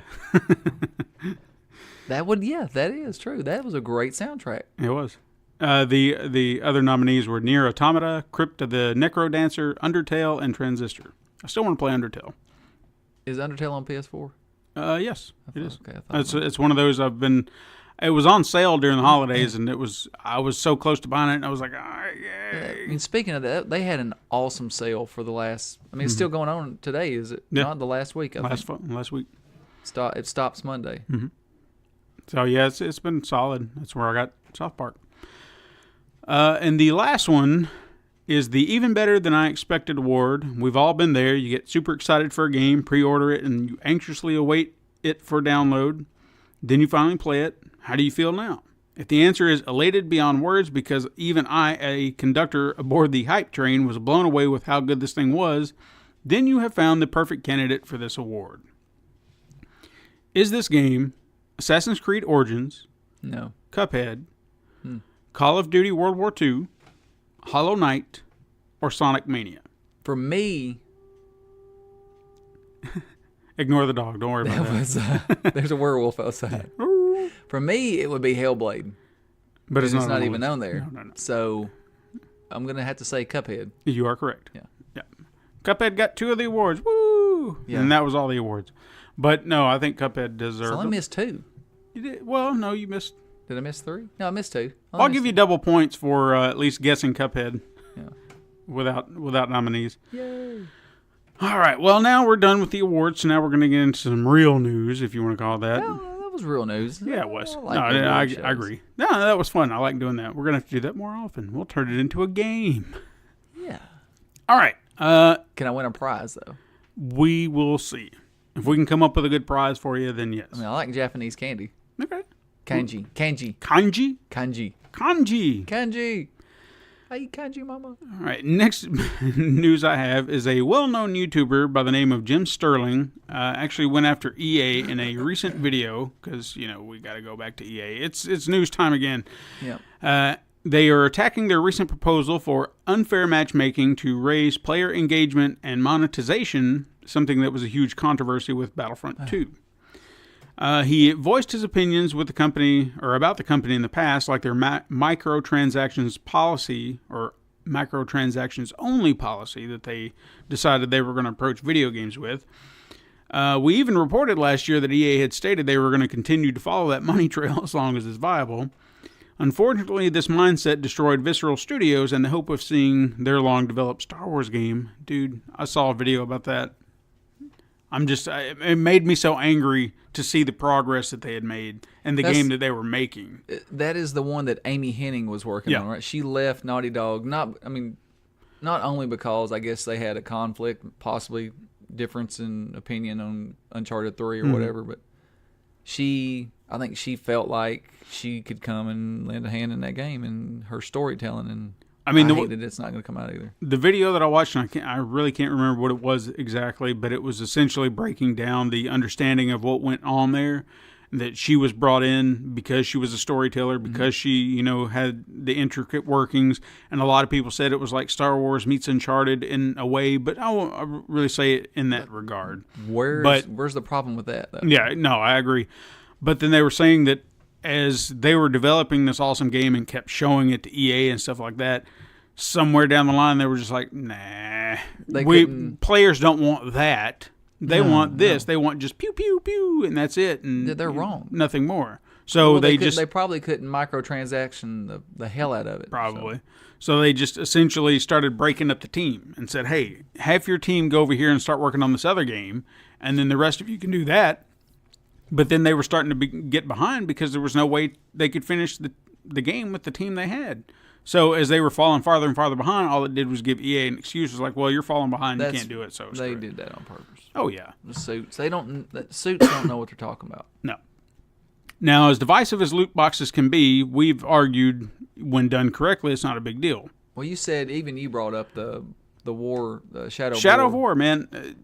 That is true. That was a great soundtrack. It was. The other nominees were Nier Automata, Crypt of the Necrodancer, Undertale, and Transistor. I still want to play Undertale. Is Undertale on PS4? Yes, it is. Okay, It's one of those it was on sale during the holidays, and I was so close to buying it, and I was like, yay. I mean, speaking of that, they had an awesome sale for the last... I mean, it's still going on today, is it? Yeah. Not the last week, I think. Last week. It stops Monday. Mm-hmm. So, yeah, it's been solid. That's where I got South Park. And the last one is the Even Better Than I Expected award. We've all been there. You get super excited for a game, pre-order it, and you anxiously await it for download. Then you finally play it. How do you feel now? If the answer is elated beyond words because even I, a conductor aboard the hype train, was blown away with how good this thing was, then you have found the perfect candidate for this award. Is this game Assassin's Creed Origins, No. Cuphead, Call of Duty World War II, Hollow Knight, or Sonic Mania? For me... Ignore the dog. Don't worry about that. There's a werewolf outside. For me, it would be Hellblade. But it's not even on there. No. So I'm going to have to say Cuphead. You are correct. Yeah. Cuphead got 2 of the awards. Woo! Yeah. And that was all the awards. But no, I think Cuphead deserved So I missed 2. You did? Well, no, you missed. Did I miss 3? No, I missed 2. I'll give you double points for at least guessing Cuphead. Yeah. Without nominees. Yay. All right. Well, now we're done with the awards. So now we're going to get into some real news, if you want to call it that. Well, that was real news. Yeah, it was. I I agree. No, that was fun. I like doing that. We're going to have to do that more often. We'll turn it into a game. Yeah. All right. Can I win a prize, though? We will see. If we can come up with a good prize for you, then yes. I mean, I like Japanese candy. Okay. Kanji. Kanji? I eat kanji, mama. All right. Next news I have is a well-known YouTuber by the name of Jim Sterling actually went after EA in a recent video because, we got to go back to EA. It's news time again. Yeah. They are attacking their recent proposal for unfair matchmaking to raise player engagement and monetization, something that was a huge controversy with Battlefront 2. He voiced his opinions with the company or about the company in the past, like their microtransactions policy or microtransactions only policy that they decided they were going to approach video games with. We even reported last year that EA had stated they were going to continue to follow that money trail as long as it's viable. Unfortunately, this mindset destroyed Visceral Studios and the hope of seeing their long-developed Star Wars game. Dude, I saw a video about that. It made me so angry to see the progress that they had made and the game that they were making. That is the one that Amy Hennig was working on, right? She left Naughty Dog, not only because I guess they had a conflict, possibly difference in opinion on Uncharted 3 or whatever, but I think she felt like she could come and lend a hand in that game and her storytelling, and I hate that it's not going to come out either. The video that I watched, and I really can't remember what it was exactly, but it was essentially breaking down the understanding of what went on there, that she was brought in because she was a storyteller, because she, had the intricate workings, and a lot of people said it was like Star Wars meets Uncharted in a way, but I won't really say it in that regard. Where's the problem with that, though? Yeah, no, I agree. But then they were saying that as they were developing this awesome game and kept showing it to EA and stuff like that, somewhere down the line they were just like, nah, players don't want that. They want this. They want just pew, pew, pew, and that's it. And they're wrong. Nothing more. So they probably couldn't microtransaction the hell out of it. Probably. So they just essentially started breaking up the team and said, hey, have your team go over here and start working on this other game, and then the rest of you can do that. But then they were starting to get behind because there was no way they could finish the game with the team they had. So as they were falling farther and farther behind, all it did was give EA an excuse. It was like, well, you're falling behind. You can't do it. So they did that on purpose. Oh, yeah. The suits. Suits don't know what they're talking about. No. Now, as divisive as loot boxes can be, we've argued when done correctly, it's not a big deal. Well, you said, even you brought up the Shadow of War, man.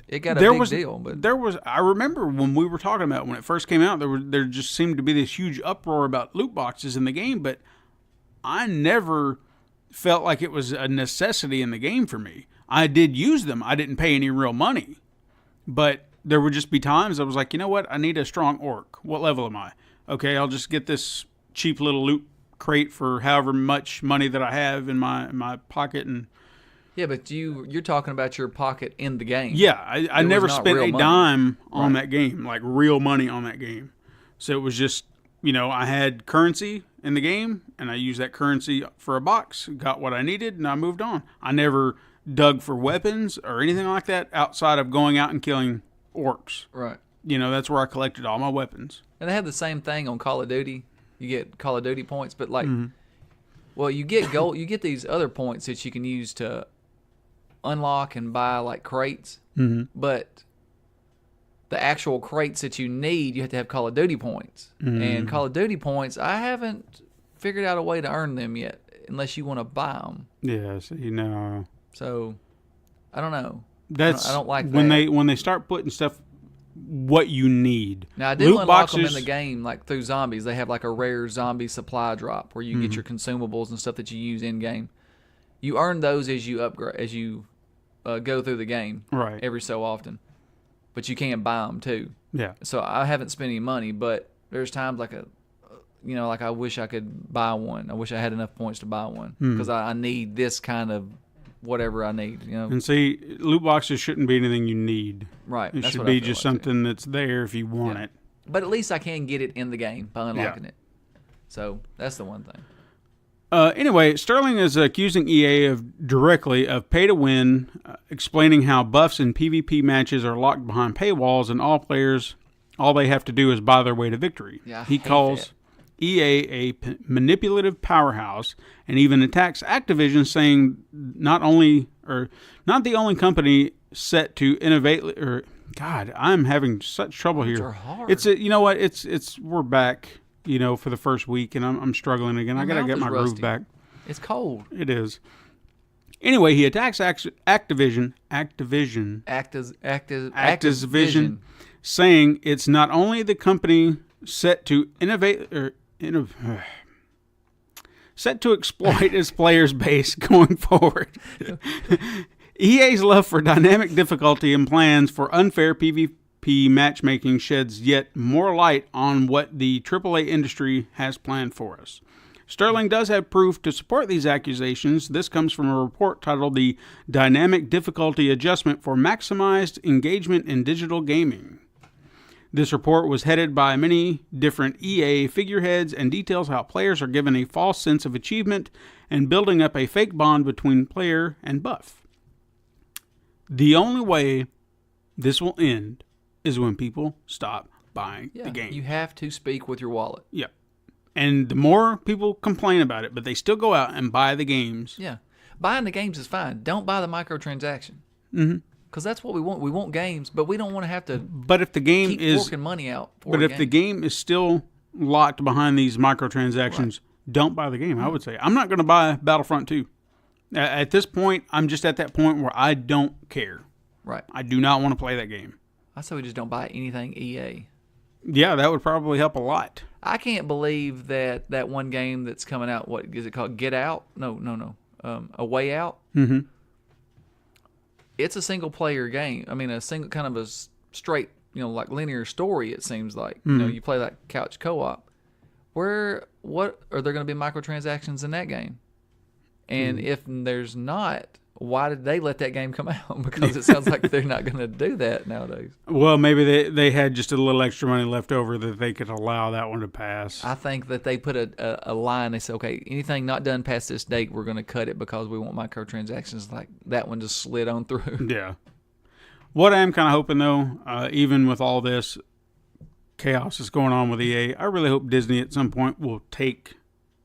It got a big deal, but I remember when we were talking about it, when it first came out, there just seemed to be this huge uproar about loot boxes in the game, but I never felt like it was a necessity in the game for me. I did use them. I didn't pay any real money, but there would just be times I was like, you know what? I need a strong orc. What level am I? Okay, I'll just get this cheap little loot crate for however much money that I have in my pocket. And yeah, but you're talking about your pocket in the game. Yeah, I never spent a dime on that game, like real money on that game. So it was just, I had currency in the game, and I used that currency for a box, got what I needed, and I moved on. I never dug for weapons or anything like that outside of going out and killing orcs. Right. That's where I collected all my weapons. And they have the same thing on Call of Duty. You get Call of Duty points, but well, you get gold. You get these other points that you can use to unlock and buy like crates. But the actual crates that you need, you have to have Call of Duty points. And Call of Duty points, I haven't figured out a way to earn them yet, unless you want to buy them. Yeah, So, I don't know. I don't like that. When they start putting stuff, what you need. Now, I do unlock them in the game, like through zombies. They have like a rare zombie supply drop where you get your consumables and stuff that you use in game. You earn those as you upgrade, as you go through the game, right? Every so often, but you can buy them too. Yeah. So I haven't spent any money, but there's times like I wish I could buy one. I wish I had enough points to buy one because I need this kind of whatever I need. And see, loot boxes shouldn't be anything you need. Right. It should be just something that's there if you want it. But at least I can get it in the game by unlocking it. So that's the one thing. Anyway, Sterling is accusing EA directly of pay to win, explaining how buffs in PvP matches are locked behind paywalls and all they have to do is buy their way to victory. Yeah, he calls EA a manipulative powerhouse and even attacks Activision, saying not the only company set to God, I'm having such trouble here. Are hard. You know what? We're back, for the first week, and I'm struggling again. I got to get my groove back. It's cold. It is. Anyway, he attacks Activision, saying it's not only the company set to set to exploit its players base going forward. EA's love for dynamic difficulty and plans for unfair PvP matchmaking sheds yet more light on what the AAA industry has planned for us. Sterling does have proof to support these accusations. This comes from a report titled The Dynamic Difficulty Adjustment for Maximized Engagement in Digital Gaming. This report was headed by many different EA figureheads and details how players are given a false sense of achievement and building up a fake bond between player and buff. The only way this will end is when people stop buying the game. You have to speak with your wallet. Yeah. And the more people complain about it, but they still go out and buy the games. Yeah. Buying the games is fine. Don't buy the microtransaction. Mm-hmm. Because that's what we want. We want games, but we don't want to have to but if the game keep is working money out for But a if game. the game is still locked behind these microtransactions, don't buy the game, I would say. I'm not going to buy Battlefront 2. At this point, I'm just at that point where I don't care. Right. I do not want to play that game. I say we just don't buy anything EA. Yeah, that would probably help a lot. I can't believe that one game that's coming out, what is it called? Get Out? No. A Way Out? Mm-hmm. It's a single-player game. I mean, a single kind of a straight, like linear story, it seems like. Mm-hmm. You play that couch co-op. What are there going to be microtransactions in that game? And if there's not, why did they let that game come out? Because it sounds like they're not going to do that nowadays. Well, maybe they had just a little extra money left over that they could allow that one to pass. I think that they put a line. They said, okay, anything not done past this date, we're going to cut it because we want microtransactions. Like that one just slid on through. Yeah. What I am kind of hoping, though, even with all this chaos that's going on with EA, I really hope Disney at some point will take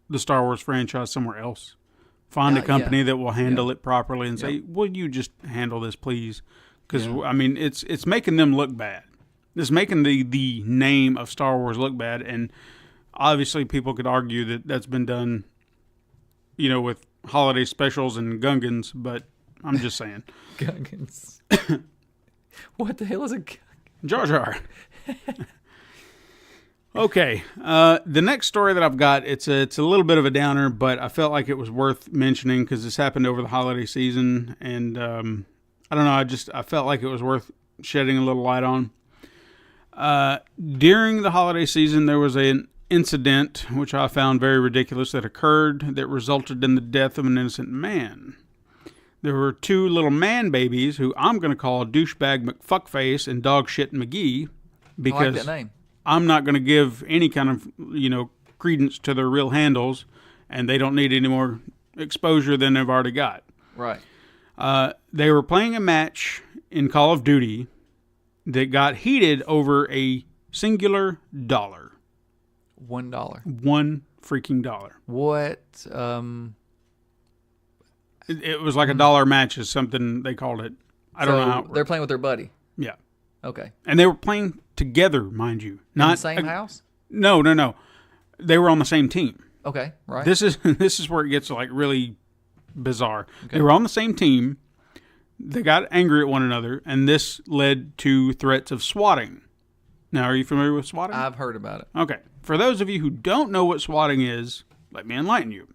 the Star Wars franchise somewhere else. Find a company that will handle it properly and say, will you just handle this, please? Because, I mean, it's making them look bad. It's making the name of Star Wars look bad. And obviously people could argue that that's been done, with holiday specials and Gungans, but I'm just saying. Gungans. What the hell is a Gungan? Jar Jar. Okay, the next story that I've got, it's a little bit of a downer, but I felt like it was worth mentioning because this happened over the holiday season, and I don't know, I felt like it was worth shedding a little light on. During the holiday season, there was an incident, which I found very ridiculous, that occurred that resulted in the death of an innocent man. There were two little man babies who I'm going to call Douchebag McFuckface and Dogshit McGee because I like that name. I'm not going to give any kind of, credence to their real handles, and they don't need any more exposure than they've already got. Right. They were playing a match in Call of Duty that got heated over a singular dollar. $1. One freaking dollar. What? It was like a dollar match is something they called it. I don't know how. They're playing with their buddy. Yeah. Okay. And they were playing together, mind you. Not in the same house? No. They were on the same team. Okay, right. This is where it gets like really bizarre. Okay. They were on the same team. They got angry at one another, and this led to threats of swatting. Now, are you familiar with swatting? I've heard about it. Okay. For those of you who don't know what swatting is, let me enlighten you.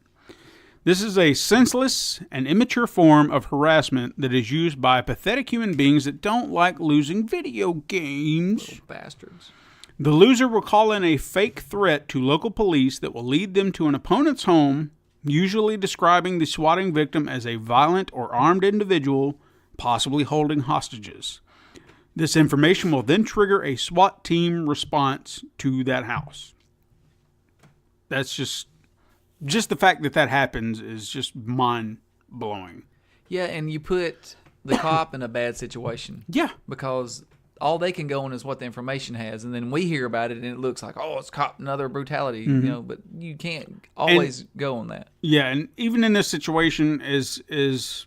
This is a senseless and immature form of harassment that is used by pathetic human beings that don't like losing video games. Little bastards. The loser will call in a fake threat to local police that will lead them to an opponent's home, usually describing the swatting victim as a violent or armed individual, possibly holding hostages. This information will then trigger a SWAT team response to that house. That's just the fact that happens is just mind-blowing. Yeah, and you put the cop in a bad situation. Yeah. Because all they can go on is what the information has, and then we hear about it, and it looks like, oh, it's caught another brutality, but you can't always go on that. Yeah, and even in this situation is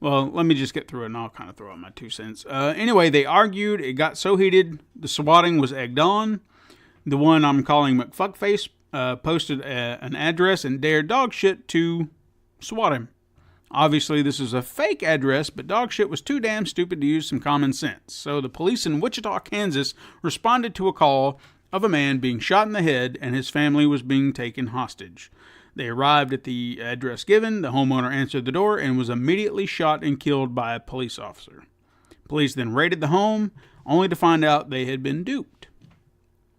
Well, let me just get through it and I'll kind of throw out my 2 cents. Anyway, they argued. It got so heated. The swatting was egged on. The one I'm calling McFuckface posted an address and dared dogshit to swat him. Obviously, this is a fake address, but dogshit was too damn stupid to use some common sense. So the police in Wichita, Kansas responded to a call of a man being shot in the head and his family was being taken hostage. They arrived at the address given. The homeowner answered the door and was immediately shot and killed by a police officer. Police then raided the home, only to find out they had been duped.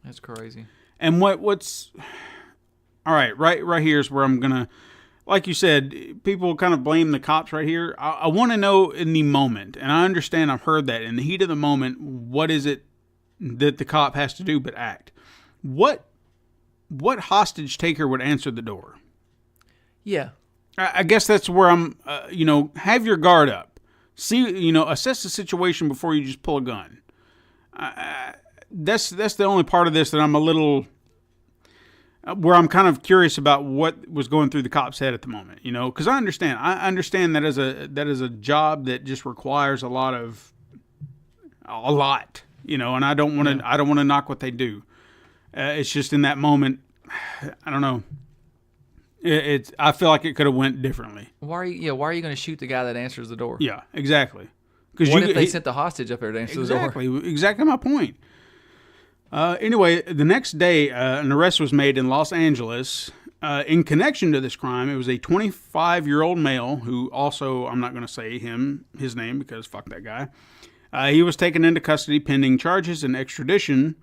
That's crazy. And what's... All right here's where I'm going to... Like you said, people kind of blame the cops right here. I want to know in the moment, and I understand I've heard that, in the heat of the moment, what is it that the cop has to do but act? What hostage taker would answer the door? Yeah. I guess that's where I'm, have your guard up. See, assess the situation before you just pull a gun. That's the only part of this that I'm a little, where I'm kind of curious about what was going through the cop's head at the moment, because I understand that is a job that just requires a lot, and I don't want to knock what they do. It's just in that moment, I don't know. I feel like it could have went differently. Why are you going to shoot the guy that answers the door? Yeah, exactly. What if they sent the hostage up there to answer the door? Exactly my point. Anyway, the next day, an arrest was made in Los Angeles. In connection to this crime, it was a 25-year-old male who also, I'm not going to say his name because fuck that guy. He was taken into custody pending charges and extradition.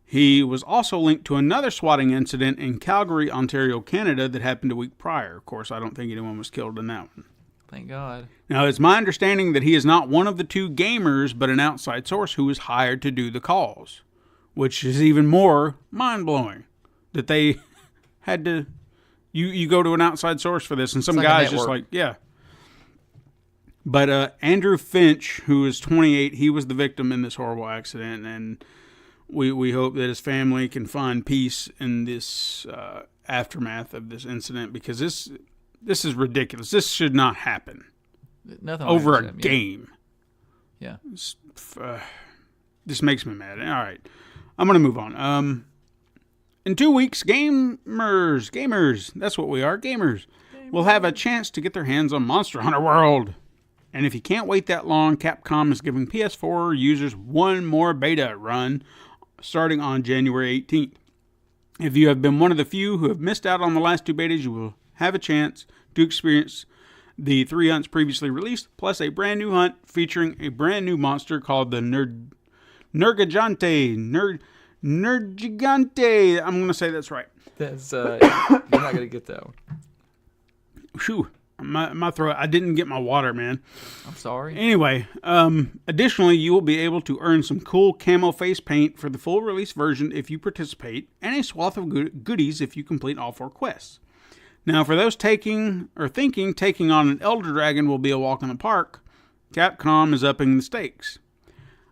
He was also linked to another swatting incident in Calgary, Ontario, Canada that happened a week prior. Of course, I don't think anyone was killed in that one. Thank God. Now, it's my understanding that he is not one of the 2 gamers, but an outside source who was hired to do the calls, which is even more mind-blowing that they had to... You go to an outside source for this, and some guy's just like, yeah. But Andrew Finch, who is 28, he was the victim in this horrible accident, and we hope that his family can find peace in this aftermath of this incident, because this is ridiculous. This should not happen. Nothing over like a that, game. Yeah. This makes me mad. All right. I'm going to move on. In 2 weeks, gamers, that's what we are, gamers, will have a chance to get their hands on Monster Hunter World. And if you can't wait that long, Capcom is giving PS4 users one more beta run starting on January 18th. If you have been one of the few who have missed out on the last 2 betas, you will have a chance to experience the 3 hunts previously released, plus a brand new hunt featuring a brand new monster called the Nergigante. Nergigante. I'm going to say that's right. That's you're not going to get that one. Whew. My throat. I didn't get my water, man. I'm sorry. Anyway, additionally, you will be able to earn some cool camo face paint for the full release version if you participate, and a swath of goodies if you complete all 4 quests. Now, for those thinking taking on an Elder Dragon will be a walk in the park, Capcom is upping the stakes.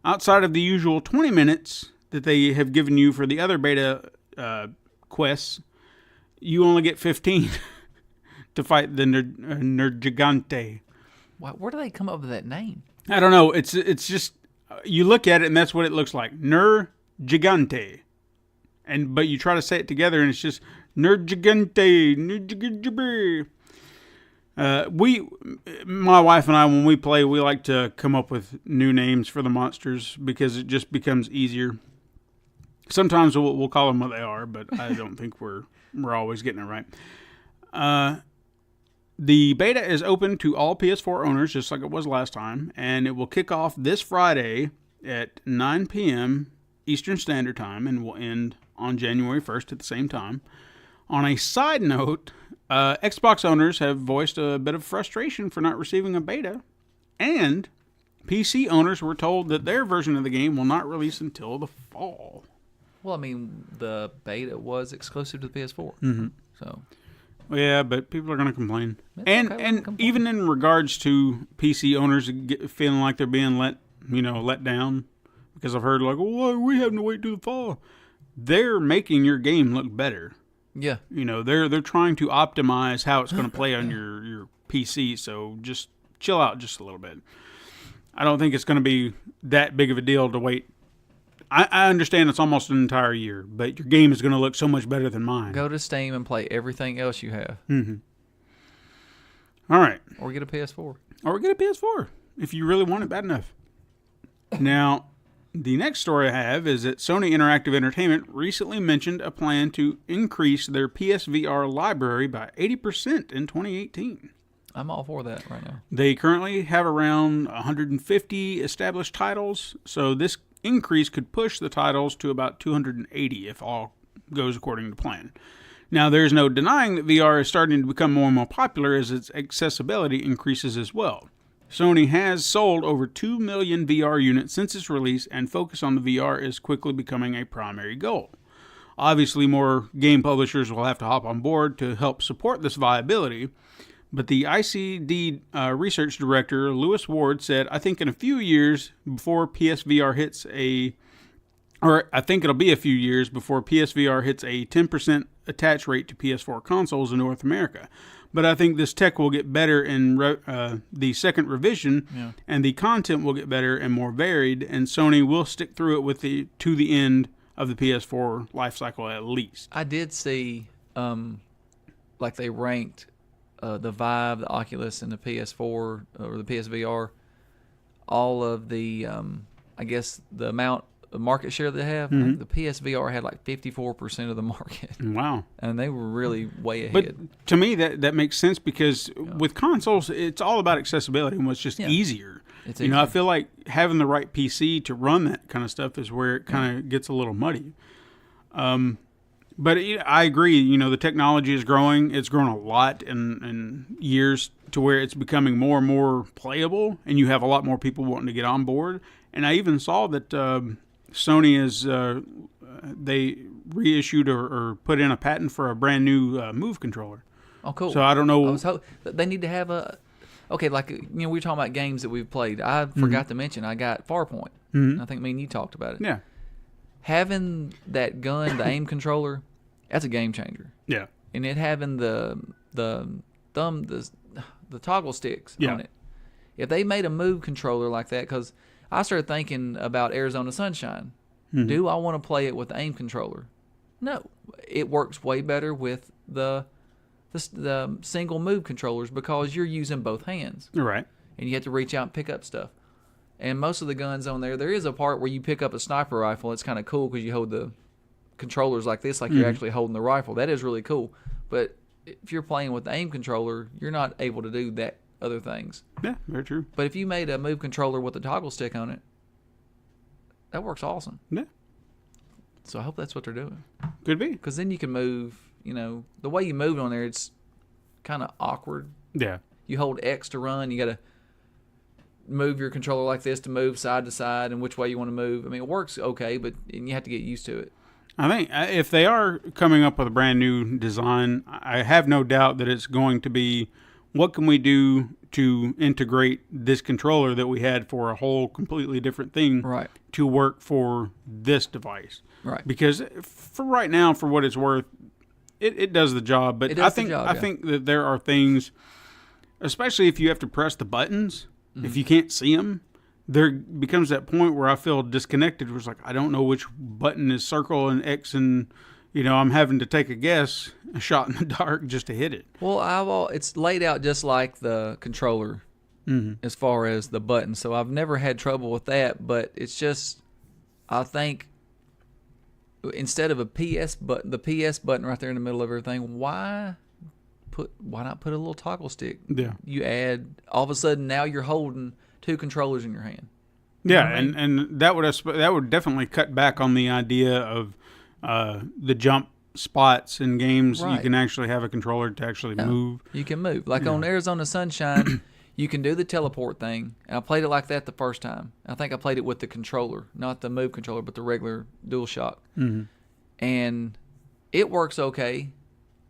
Outside of the usual 20 minutes that they have given you for the other beta quests, you only get 15 to fight the Nergigante. Where do they come up with that name? I don't know. It's just, you look at it and that's what it looks like. Nergigante. But you try to say it together and it's just Nergigante. My wife and I, when we play, we like to come up with new names for the monsters because it just becomes easier. Sometimes we'll call them what they are, but I don't think we're always getting it right. The beta is open to all PS4 owners, just like it was last time, and it will kick off this Friday at 9 p.m. Eastern Standard Time and will end on January 1st at the same time. On a side note, Xbox owners have voiced a bit of frustration for not receiving a beta, and PC owners were told that their version of the game will not release until the fall. Well, I mean, the beta was exclusive to the PS4, so... Well, yeah, but people are going to complain. That's and okay, and complain. Even in regards to PC owners feeling like they're being let down, because I've heard like, well, we having to wait till the fall. They're making your game look better. Yeah. They're trying to optimize how it's going to play on your PC, so just chill out just a little bit. I don't think it's going to be that big of a deal to wait. I understand it's almost an entire year, but your game is going to look so much better than mine. Go to Steam and play everything else you have. Mm-hmm. All right. Or get a PS4. Or get a PS4 if you really want it bad enough. Now, the next story I have is that Sony Interactive Entertainment recently mentioned a plan to increase their PSVR library by 80% in 2018. I'm all for that right now. They currently have around 150 established titles, so this increase could push the titles to about 280 if all goes according to plan. Now, there's no denying that VR is starting to become more and more popular as its accessibility increases as well. Sony has sold over 2 million VR units since its release, and focus on the VR is quickly becoming a primary goal. Obviously, more game publishers will have to hop on board to help support this viability, but the ICD research director, Lewis Ward, said, I think in a few years before PSVR hits I think it'll be a few years before PSVR hits a 10% attach rate to PS4 consoles in North America. But I think this tech will get better in the second revision, and the content will get better and more varied, and Sony will stick through it to the end of the PS4 lifecycle at least. I did see, like they ranked the Vive, the Oculus, and the PS4 or the PSVR, all of the, I guess the amount of market share they have. Mm-hmm. The PSVR had like 54% of the market. Wow. And they were really way ahead. But to me, that makes sense because with consoles, it's all about accessibility and what's just easier. It's easier. I feel like having the right PC to run that kind of stuff is where it kind of gets a little muddy. But I agree, the technology is growing. It's grown a lot in years to where it's becoming more and more playable, and you have a lot more people wanting to get on board. And I even saw that Sony is they reissued or put in a patent for a brand new Move controller. Oh, cool. So I don't know. They need to have okay, like, we were talking about games that we've played. I forgot to mention I got Farpoint. Mm-hmm. I think me and you talked about it. Yeah. Having that gun, the aim controller, that's a game changer. Yeah. And it having the toggle sticks on it. If they made a Move controller like that, because I started thinking about Arizona Sunshine. Mm-hmm. Do I want to play it with the aim controller? No. It works way better with the single Move controllers because you're using both hands. Right. And you have to reach out and pick up stuff. And most of the guns on there is a part where you pick up a sniper rifle. It's kind of cool because you hold the controllers like this, like you're actually holding the rifle. That is really cool. But if you're playing with the aim controller, you're not able to do that other things. Yeah, very true. But if you made a Move controller with a toggle stick on it, that works awesome. Yeah. So I hope that's what they're doing. Could be. Because then you can move, the way you move on there, it's kind of awkward. Yeah. You hold X to run. You got to move your controller like this to move side to side and which way you want to move. I mean, it works okay, but you have to get used to it. I think if they are coming up with a brand new design, I have no doubt that it's going to be, what can we do to integrate this controller that we had for a whole completely different thing to work for this device? Right. Because for right now, for what it's worth, it does the job. But I think that there are things, especially if you have to press the buttons, if you can't see them, there becomes that point where I feel disconnected. Where it's like, I don't know which button is circle and X, and I'm having to take a shot in the dark just to hit it. Well, it's laid out just like the controller as far as the button, so I've never had trouble with that. But it's just, I think, instead of the PS button right there in the middle of everything, why not put a little toggle stick? Yeah. You add, all of a sudden now you're holding two controllers in your hand. Yeah, and that would definitely cut back on the idea of the jump spots in games. Right. You can actually have a controller to actually move. You can move. Like on Arizona Sunshine, you can do the teleport thing. And I played it like that the first time. I think I played it with the controller, not the Move controller, but the regular DualShock. Mm-hmm. And it works okay,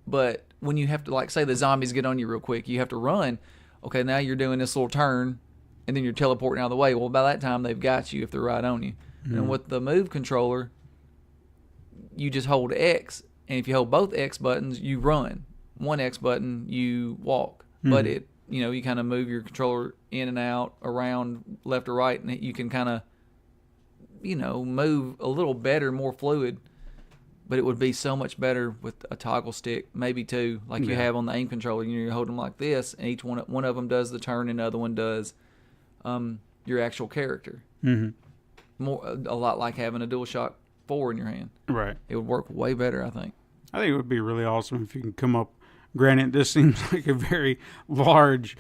but when you have to, like, say the zombies get on you real quick, you have to run. Okay, now you're doing this little turn, and then you're teleporting out of the way. Well, by that time, they've got you if they're right on you. Mm-hmm. And with the Move controller, you just hold And if you hold both X buttons, you run. One X button, you walk. Mm-hmm. But you kind of move your controller in and out, around, left or right, and you can kind of, move a little better, more fluid. But it would be so much better with a toggle stick, maybe two, like you have on the aim controller. You hold them like this, and each one of them does the turn, and the other one does your actual character. Mm-hmm. A lot like having a DualShock 4 in your hand. Right. It would work way better, I think. I think it would be really awesome if you can come up. Granted, this seems like a very large,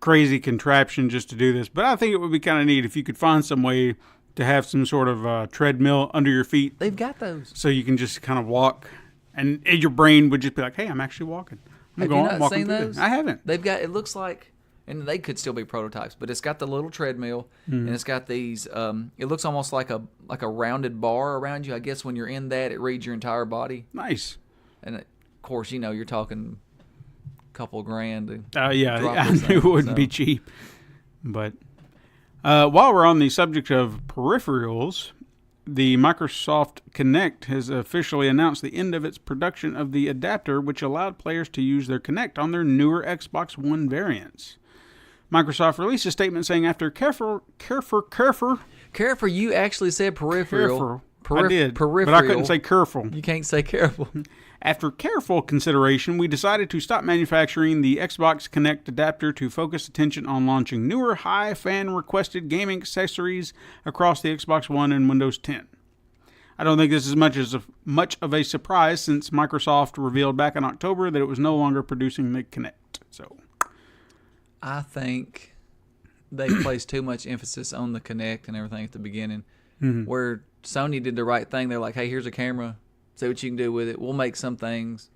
crazy contraption just to do this, but I think it would be kind of neat if you could find some way to have some sort of treadmill under your feet. They've got those. So you can just kind of walk, and your brain would just be like, hey, I'm actually walking. Have you not seen those? I haven't. They've got, it looks like, and they could still be prototypes, but it's got the little treadmill, and it's got these, it looks almost like a rounded bar around you. I guess when you're in that, it reads your entire body. Nice. And, of course, you're talking a couple $grand. Yeah, I knew it wouldn't be cheap. But while we're on the subject of peripherals, the Microsoft Kinect has officially announced the end of its production of the adapter, which allowed players to use their Kinect on their newer Xbox One variants. Microsoft released a statement saying after careful, you actually said peripheral. I did, peripheral. but I couldn't say careful. You can't say careful. After careful consideration, we decided to stop manufacturing the Xbox Kinect adapter to focus attention on launching newer, high fan-requested gaming accessories across the Xbox One and Windows 10. I don't think this is much of a surprise since Microsoft revealed back in October that it was no longer producing the Kinect. So, I think they placed too much emphasis on the Kinect and everything at the beginning, where Sony did the right thing. They're like, hey, here's a camera. See what you can do with it. We'll make some things.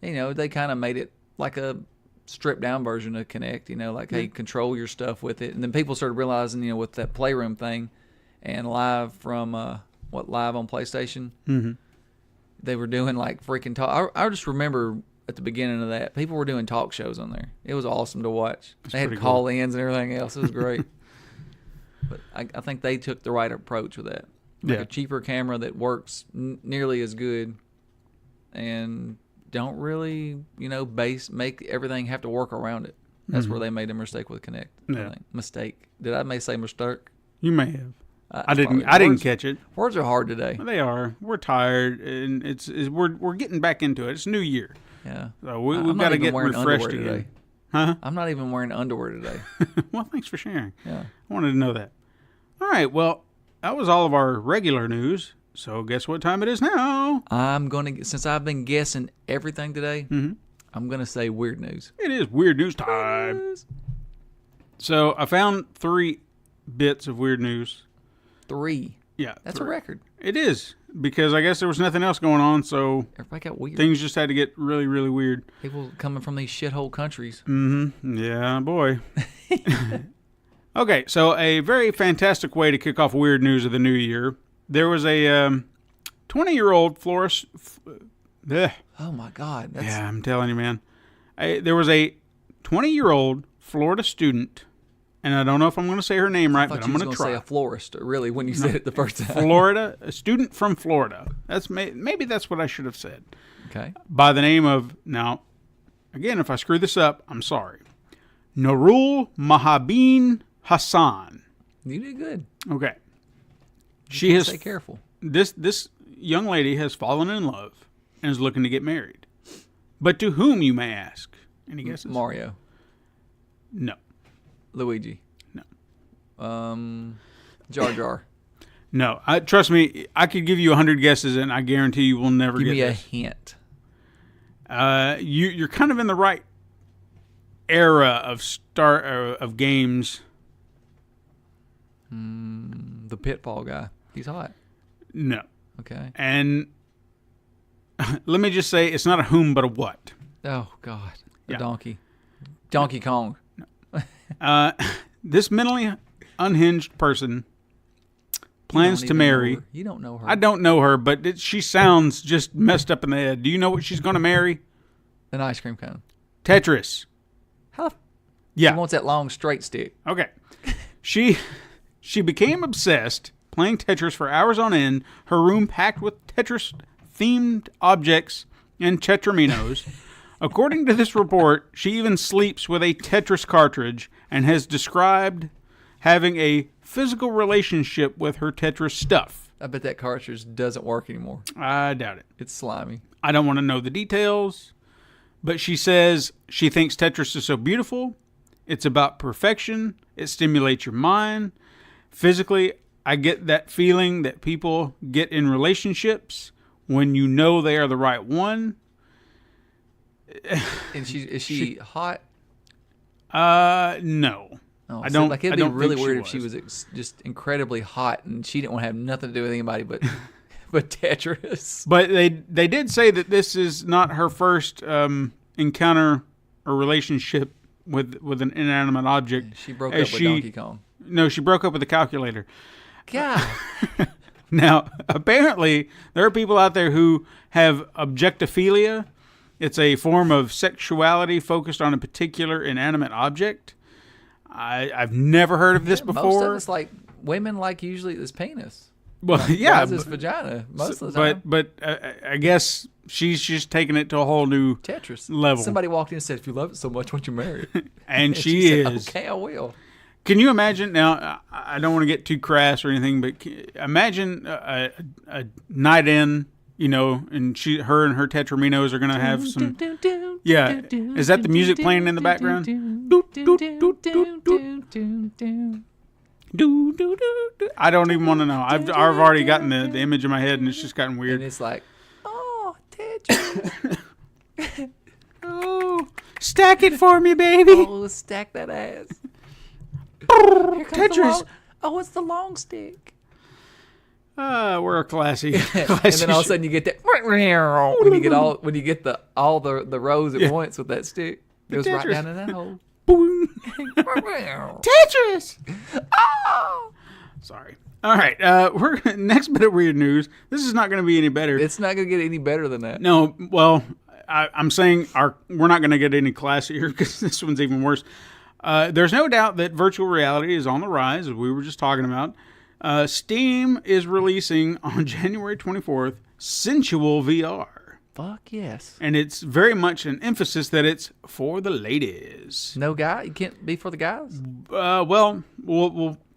They kind of made it like a stripped down version of Kinect. Like, hey, control your stuff with it. And then people started realizing, with that Playroom thing and live from, live on PlayStation, they were doing like freaking talk. I just remember at the beginning of that, people were doing talk shows on there. It was awesome to watch. They had call-ins and everything else. It was great. But I think they took the right approach with that. Like a cheaper camera that works nearly as good, and don't really, make everything have to work around it. That's where they made a mistake with Kinect. Yeah. I think. Mistake. Did I say mistake? You may have. I didn't catch it. Words are hard today. They are. We're tired, and we're getting back into it. It's New Year. Yeah. So we've got to get refreshed again. Today. Huh? I'm not even wearing underwear today. Well, thanks for sharing. Yeah. I wanted to know that. All right. Well, that was all of our regular news. So guess what time it is now? Since I've been guessing everything today, I'm going to say weird news. It is weird news time. So I found 3 bits of weird news. 3? Yeah. That's 3. a record. It is. Because I guess there was nothing else going on, so everybody got weird. Things just had to get really, really weird. People coming from these shithole countries. Yeah, boy. Okay, so a very fantastic way to kick off weird news of the new year. There was a 20-year-old florist. Oh, my God. Yeah, I'm telling you, man. There was a 20-year-old Florida student, and I don't know if I'm going to say her name right, but I'm going to try. Say a florist, really, when you said it the first time. A student from Florida. Maybe that's what I should have said. Okay. By the name of, now, again, if I screw this up, I'm sorry. Nurul Mahabeen Hassan. You did good. Okay. Stay careful. This young lady has fallen in love and is looking to get married. But to whom, you may ask? Any guesses? Mario. No. Luigi. No. Jar Jar. No. Trust me, I could give you 100 guesses and I guarantee you will never give get me this. A hint. You're kind of in the right era of games. The Pitfall guy. He's hot. No. Okay. And let me just say, it's not a whom, but a what. Oh, God. The Yeah. donkey. Donkey Kong. This mentally unhinged person plans to marry. You don't know her. I don't know her, but she sounds just messed up in the head. Do you know what she's going to marry? An ice cream cone. Tetris. How? Yeah. She wants that long straight stick. Okay. She became obsessed playing Tetris for hours on end, her room packed with Tetris-themed objects and Tetraminos. According to this report, she even sleeps with a Tetris cartridge and has described having a physical relationship with her Tetris stuff. I bet that cartridge doesn't work anymore. I doubt it. It's slimy. I don't want to know the details, but she says she thinks Tetris is so beautiful. It's about perfection. It stimulates your mind. Physically, I get that feeling that people get in relationships when you know they are the right one. And is she hot? No. Oh, I don't. Like it'd I be don't really think weird if she was just incredibly hot and she didn't want to have nothing to do with anybody but Tetris. But they did say that this is not her first encounter or relationship with an inanimate object. She broke up with Donkey Kong. No, she broke up with the calculator. God. Now, apparently, there are people out there who have objectophilia. It's a form of sexuality focused on a particular inanimate object. I've never heard of this before. Most of it's like women like usually this penis. Well, yeah, Guys, this vagina most of the time. But I guess she's just taking it to a whole new Tetris level. Somebody walked in and said, "If you love it so much, won't you marry it?" And she said, is. Okay, I will. Can you imagine? Now, I don't want to get too crass or anything, but imagine a night in, and her and her Tetraminos are going to have some. Yeah. Is that the music playing in the background? I don't even want to know. I've already gotten the image in my head, and it's just gotten weird. And it's like, oh, Tetris. Oh, stack it for me, baby. Oh, stack that ass. Here comes Tetris. It's the long stick. We're a classy. And then all of a sudden you get that when you get all the rows at once with that stick. It goes right down in that hole. Boom. Tetris. Oh! Sorry. All right. We're next bit of weird news. This is not going to be any better. It's not going to get any better than that. No. Well, I'm saying we're not going to get any classier because this one's even worse. There's no doubt that virtual reality is on the rise, as we were just talking about. Steam is releasing on January 24th Sensual VR. Fuck yes. And it's very much an emphasis that it's for the ladies. No guy? It can't be for the guys? Well,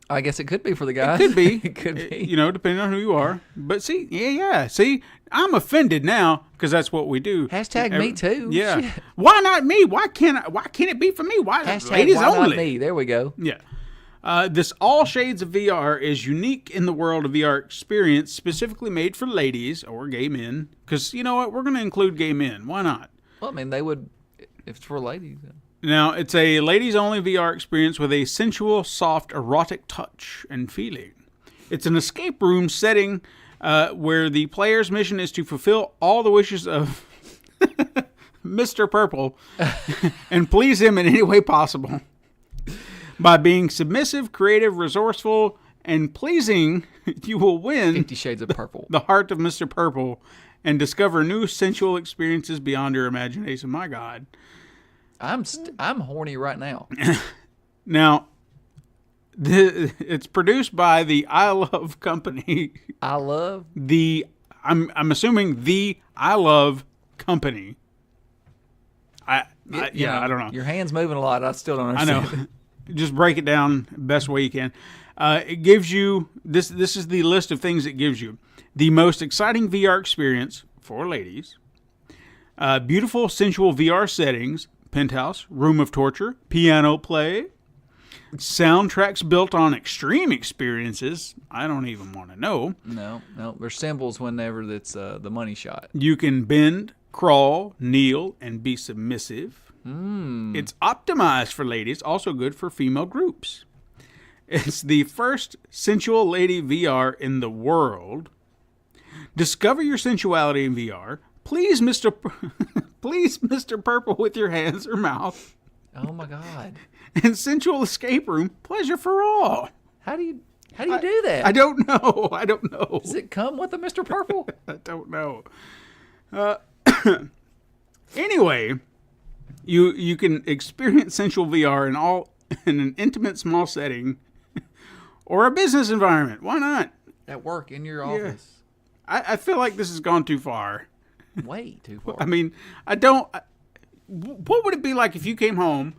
I guess it could be for the guys. It could be. It could be. Depending on who you are. But see, yeah. See, I'm offended now because that's what we do. Hashtag me too. Yeah. Shit. Why not me? Why can't it be for me? Why Hashtag ladies why only? not me? There we go. Yeah. This All Shades of VR is unique in the world of VR experience, specifically made for ladies or gay men. Because you know what? We're going to include gay men. Why not? Well, I mean, they would, if it's for ladies. Now, it's a ladies-only VR experience with a sensual, soft, erotic touch and feeling. It's an escape room setting where the player's mission is to fulfill all the wishes of Mr. Purple and please him in any way possible. By being submissive, creative, resourceful, and pleasing, you will win 50 Shades of Purple. the heart of Mr. Purple and discover new sensual experiences beyond your imagination. My God. I'm horny right now. Now, it's produced by the I Love company. I'm assuming the I Love company. I don't know. Your hand's moving a lot. I still don't understand. I know. Just break it down best way you can. It gives you this is the list of things it gives you. The most exciting VR experience for ladies. Beautiful sensual VR settings. Penthouse, room of torture, piano play, soundtracks built on extreme experiences. I don't even want to know. No. There's symbols whenever it's the money shot. You can bend, crawl, kneel, and be submissive. It's optimized for ladies, also good for female groups. It's the first sensual lady VR in the world. Discover your sensuality in VR. Please, Mr. Purple with your hands or mouth. Oh my God. And sensual escape room, pleasure for all. How do you do that? I don't know. Does it come with a Mr. Purple? I don't know. Anyway, you can experience sensual VR in an intimate small setting or a business environment. Why not? At work, in your office. I feel like this has gone too far. Way too far. I mean, I don't. what would it be like if you came home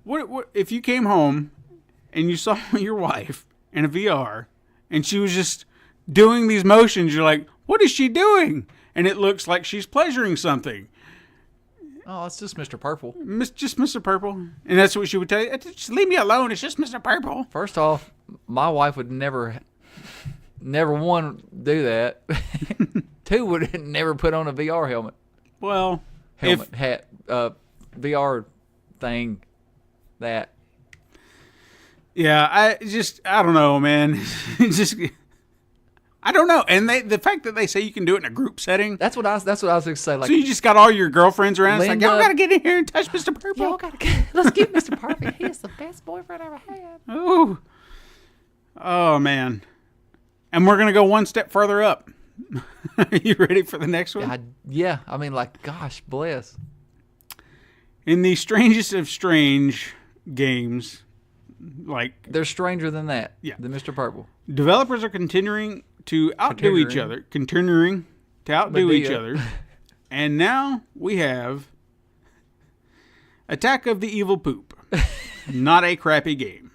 what if you came home and you saw your wife in a VR and she was just doing these motions? You're like, what is she doing? And it looks like she's pleasuring something. Oh, it's just Mr. Purple. Just Mr. Purple. And that's what she would tell you. Just leave me alone. It's just Mr. Purple. First off, my wife would never one do that. Two would never put on a VR helmet. Well, Hat, VR thing, that. Yeah, I don't know, man. I don't know. And the fact that they say you can do it in a group setting. That's what I was going to say. Like, so you just got all your girlfriends around. It's like, y'all got to get in here and touch Mr. Purple. Y'all got to let's get Mr. Perfect. He is the best boyfriend I ever had. Oh, man. And we're going to go one step further up. Are you ready for the next one? Yeah. I mean, like, gosh, bless. In the strangest of strange games, like... They're stranger than that. Yeah. Than Mr. Purple. Developers are continuing to outdo each other. And now we have Attack of the Evil Poop. Not a crappy game.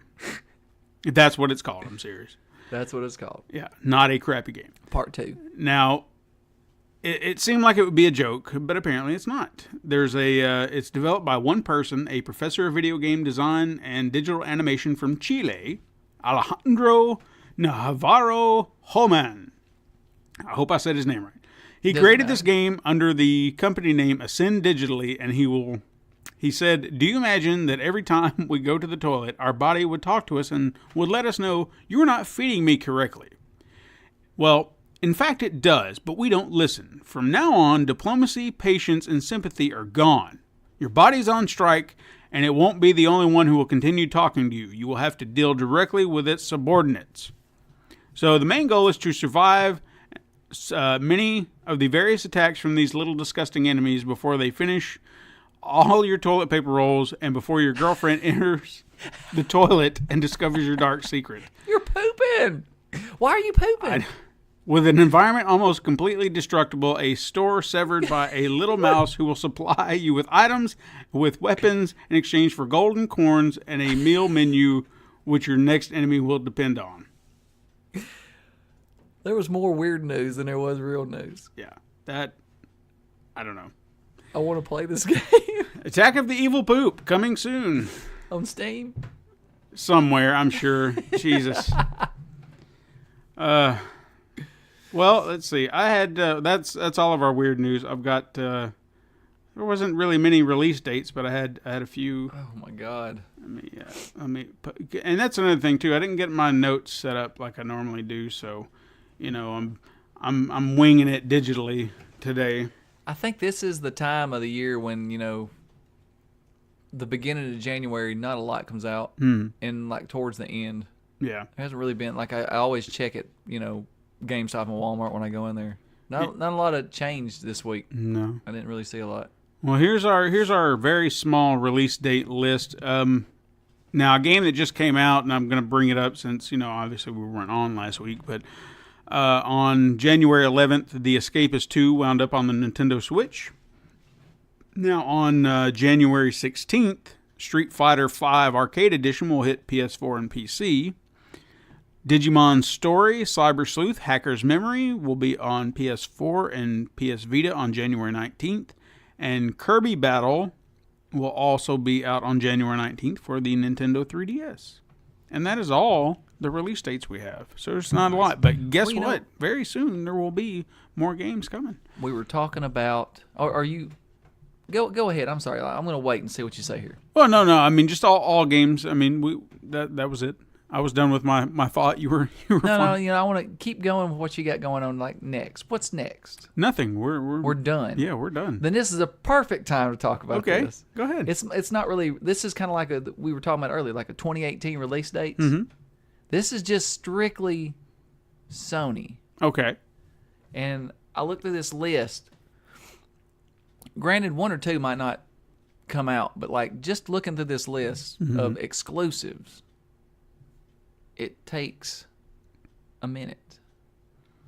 That's what it's called. I'm serious. That's what it's called. Yeah, not a crappy game. Part 2. Now, it seemed like it would be a joke, but apparently it's not. It's developed by one person, a professor of video game design and digital animation from Chile, Alejandro Navarro Homan. I hope I said his name right. He created this game under the company name Ascend Digitally, and he said, do you imagine that every time we go to the toilet, our body would talk to us and would let us know, you're not feeding me correctly? Well, in fact, it does, but we don't listen. From now on, diplomacy, patience, and sympathy are gone. Your body's on strike, and it won't be the only one who will continue talking to you. You will have to deal directly with its subordinates. So the main goal is to survive many of the various attacks from these little disgusting enemies before they finish all your toilet paper rolls and before your girlfriend enters the toilet and discovers your dark secret. You're pooping. Why are you pooping? With an environment almost completely destructible, a store severed by a little mouse who will supply you with items, with weapons, in exchange for golden corns and a meal menu which your next enemy will depend on. There was more weird news than there was real news. Yeah, I don't know. I want to play this game. Attack of the Evil Poop, coming soon. On Steam? Somewhere, I'm sure. Jesus. Well, let's see. I had that's all of our weird news. I've got there wasn't really many release dates, but I had a few. Oh my God. And that's another thing too. I didn't get my notes set up like I normally do, so I'm winging it digitally today. I think this is the time of the year when, the beginning of January, not a lot comes out, and like towards the end. Yeah. It hasn't really been, like, I always check it, GameStop and Walmart when I go in there. Not a lot of change this week. No. I didn't really see a lot. Well, here's our very small release date list. Now, a game that just came out, and I'm going to bring it up since, obviously we weren't on last week, but on January 11th, The Escapist 2 wound up on the Nintendo Switch. Now, on January 16th, Street Fighter V Arcade Edition will hit PS4 and PC. Digimon Story, Cyber Sleuth, Hacker's Memory will be on PS4 and PS Vita on January 19th. And Kirby Battle will also be out on January 19th for the Nintendo 3DS. And that is all the release dates we have. So there's not a lot. But guess what? Very soon there will be more games coming. We were talking about... Are you... Go ahead. I'm sorry. I'm going to wait and see what you say here. Well, no. I mean, just all games. I mean, that was it. I was done with my thought. You were fine. No. I want to keep going with what you got going on. Like next, what's next? Nothing. We're done. Yeah, we're done. Then this is a perfect time to talk about this. Okay, go ahead. It's not really. This is kind of like we were talking about earlier, like a 2018 release dates. Mm-hmm. This is just strictly Sony. Okay. And I looked through this list. Granted, one or two might not come out, but like just looking through this list of exclusives, it takes a minute.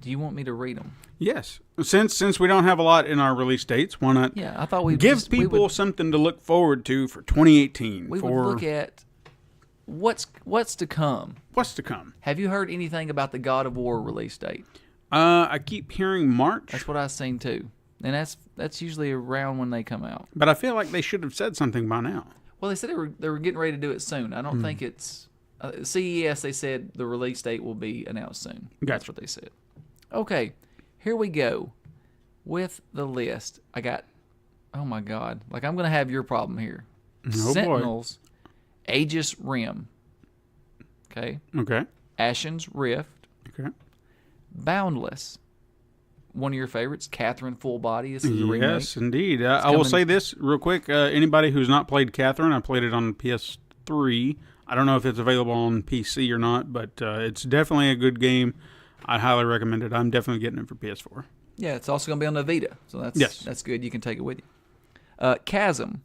Do you want me to read them? Yes. Since we don't have a lot in our release dates, why not Yeah, I thought we'd give people something to look forward to for 2018? We would look at what's to come. What's to come? Have you heard anything about the God of War release date? I keep hearing March. That's what I've seen too, and that's usually around when they come out. But I feel like they should have said something by now. Well, they said they were getting ready to do it soon. I don't think it's CES. They said the release date will be announced soon. Gotcha. That's what they said. Okay, here we go with the list. I got, oh my God, like I'm gonna have your problem here. Oh Sentinels, Aegis Rim. Okay. Okay. Ashen's Rift. Okay. Boundless. One of your favorites, Catherine Full Body. This is a remake. Yes, indeed. I will say this real quick. Anybody who's not played Catherine, I played it on PS3. I don't know if it's available on PC or not, but it's definitely a good game. I highly recommend it. I'm definitely getting it for PS4. Yeah, it's also going to be on the Vita, so that's good. You can take it with you. Chasm.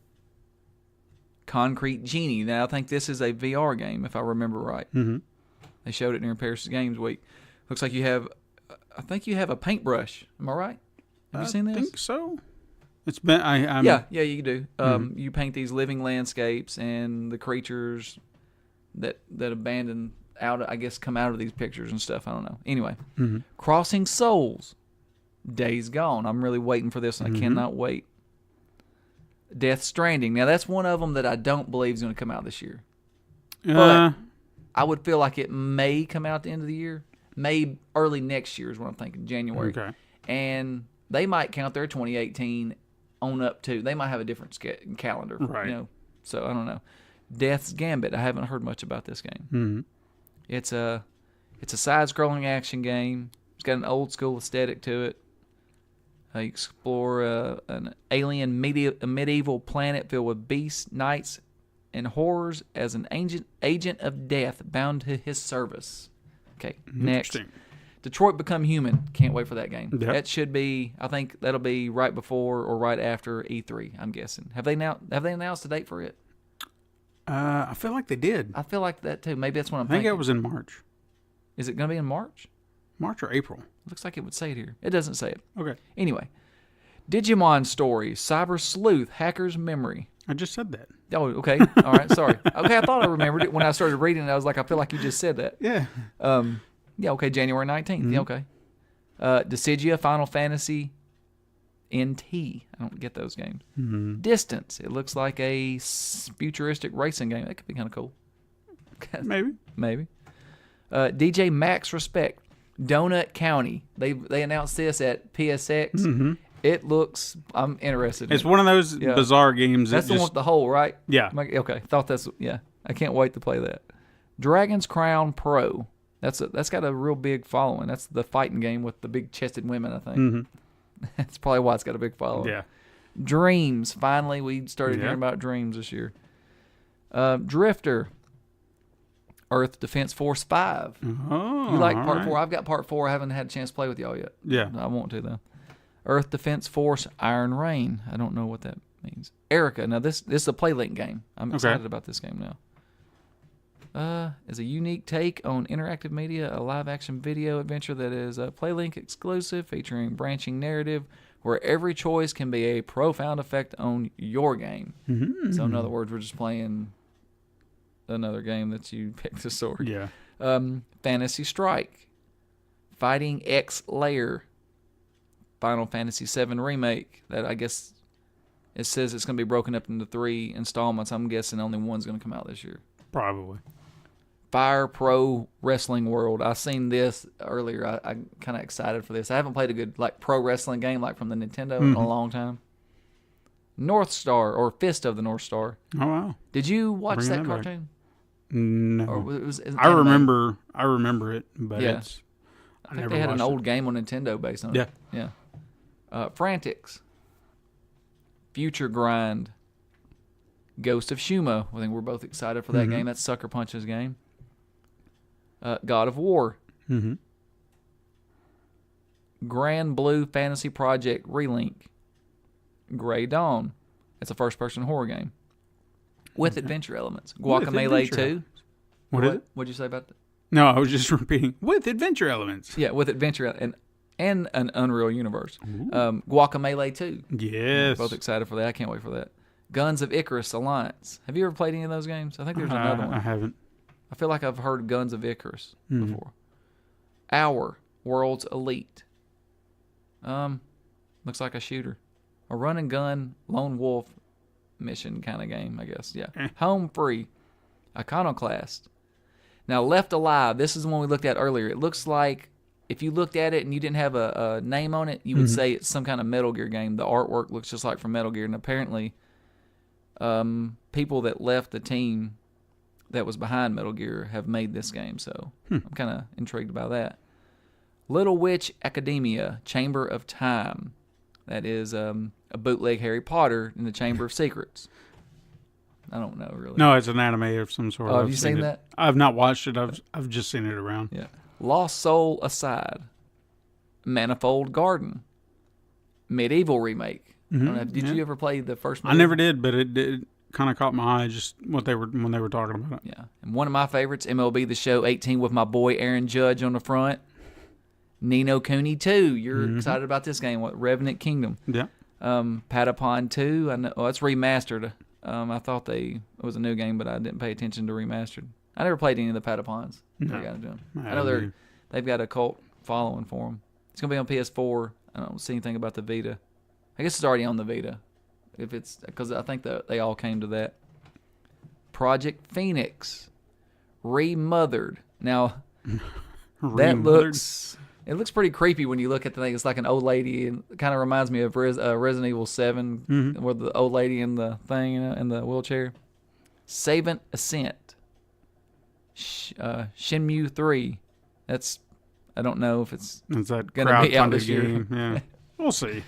Concrete Genie. Now, I think this is a VR game, if I remember right. Mm-hmm. They showed it during Paris Games Week. Looks like you have, I think you have a paintbrush. Am I right? Have you seen this? I think so. It's been. Yeah, you do. You paint these living landscapes and the creatures that abandon out. I guess come out of these pictures and stuff. I don't know. Anyway, Crossing Souls, Days Gone. I'm really waiting for this, and I cannot wait. Death Stranding. Now that's one of them that I don't believe is going to come out this year. But I would feel like it may come out at the end of the year. May early next year is what I'm thinking, January. Okay. And they might count their 2018 on up to. They might have a different calendar. Right. You know, so I don't know. Death's Gambit. I haven't heard much about this game. Mm-hmm. It's a side-scrolling action game. It's got an old-school aesthetic to it. You explore an alien medieval planet filled with beasts, knights, and horrors as an agent of death bound to his service. Okay, next. Detroit Become Human. Can't wait for that game. Yep. That should be, I think that'll be right before or right after E3, I'm guessing. Have they announced a date for it? I feel like they did. I feel like that too. Maybe that's what I'm I think thinking. it was in March. Is it going to be in March? March or April? Looks like it would say it here. It doesn't say it. Okay. Anyway, Digimon Story, Cyber Sleuth, Hacker's Memory. I just said that. Oh, okay. All right. Sorry. Okay, I thought I remembered it when I started reading it. I was like, I feel like you just said that. Yeah. Yeah, okay, January 19th. Yeah, okay. Dissidia, Final Fantasy, NT. I don't get those games. Distance. It looks like a futuristic racing game. That could be kind of cool. Maybe. DJ Max Respect, Donut County. They announced this at PSX. It looks. I'm interested. It's one of those bizarre games. That's the one with the hole, right? Yeah. Okay. Thought that's. Yeah. I can't wait to play that. Dragon's Crown Pro. That's got a real big following. That's the fighting game with the big chested women, I think. That's probably why it's got a big following. Yeah. Dreams. Finally, we started hearing about Dreams this year. Drifter. Earth Defense Force 5. Oh, you like Part 4? I've got Part 4. I haven't had a chance to play with y'all yet. Yeah. I want to, though. Earth Defense Force Iron Rain. I don't know what that means. Erica. Now, this is a PlayLink game. I'm excited about this game now. Is a unique take on interactive media, a live-action video adventure that is a PlayLink exclusive featuring branching narrative where every choice can be a profound effect on your game. So, in other words, we're just playing another game that you pick the sword. Yeah. Fantasy Strike, Fighting X Layer, Final Fantasy VII Remake. That I guess it says it's going to be broken up into 3 installments. I'm guessing only one's going to come out this year. Probably. Fire Pro Wrestling World. I seen this earlier. I'm kind of excited for this. I haven't played a good pro wrestling game from the Nintendo in a long time. North Star or Fist of the North Star. Oh wow! Did you watch that cartoon? No. Or it was I remember it, but it's. I think they had an old game on Nintendo based on it. Yeah. Frantics. Future Grind. Ghost of Shuma. I think we're both excited for that game. That's Sucker Punch's game. God of War. Grand Blue Fantasy Project Relink. Grey Dawn. It's a first-person horror game with adventure elements. Guacamelee 2. What is it? What'd you say about that? No, I was just repeating. With adventure elements. Yeah, with adventure. And and an Unreal Universe. Guacamelee 2. Yes. Both excited for that. I can't wait for that. Guns of Icarus Alliance. Have you ever played any of those games? I think there's another one. I haven't. I feel like I've heard Guns of Icarus before. Our World's Elite. Looks like a shooter. A run and gun, lone wolf mission kind of game, I guess. Yeah. Home Free. Iconoclast. Now, Left Alive. This is the one we looked at earlier. It looks like if you looked at it and you didn't have a name on it, you would say it's some kind of Metal Gear game. The artwork looks just like from Metal Gear. And apparently, people that left the team that was behind Metal Gear have made this game. So I'm kind of intrigued by that. Little Witch Academia, Chamber of Time. That is a bootleg Harry Potter in the Chamber of Secrets. I don't know, really. No, it's an anime of some sort. Oh, have you seen that? I've not watched it. I've just seen it around. Yeah. Lost Soul Aside. Manifold Garden. Medieval remake. I don't know, did you ever play the first movie? I never did, but it did kind of caught my eye just when they were talking about it. Yeah. And one of my favorites, MLB The Show 18 with my boy Aaron Judge on the front. Nino Cooney 2. You're excited about this game. What? Revenant Kingdom. Yeah. Patapon 2. I know. Oh, it's remastered. I thought it was a new game, but I didn't pay attention to remastered. I never played any of the Patapons. No. I know they've got a cult following for them. It's gonna be on PS4. I don't see anything about the Vita. I guess it's already on the Vita. If it's because I think that they all came to that. Project Phoenix, Remothered. Now that looks. It looks pretty creepy when you look at the thing. It's like an old lady, and it kind of reminds me of Resident Evil 7, where the old lady in the thing, in the wheelchair. Savant Ascent. Shenmue 3. I don't know if it's going to be out this year. Yeah. We'll see.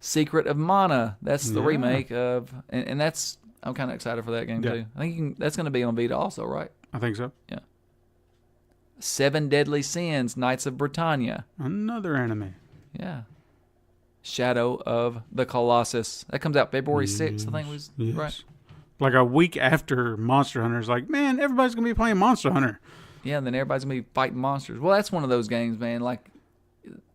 Secret of Mana. That's the remake of, and that's, I'm kind of excited for that game too. I think that's going to be on Vita also, right? I think so. Yeah. 7 Deadly Sins, Knights of Britannia. Another anime. Yeah. Shadow of the Colossus. That comes out February 6th, I think was right. Like a week after Monster Hunter. It's like, man, everybody's going to be playing Monster Hunter. Yeah, and then everybody's going to be fighting monsters. Well, that's one of those games, man. Like,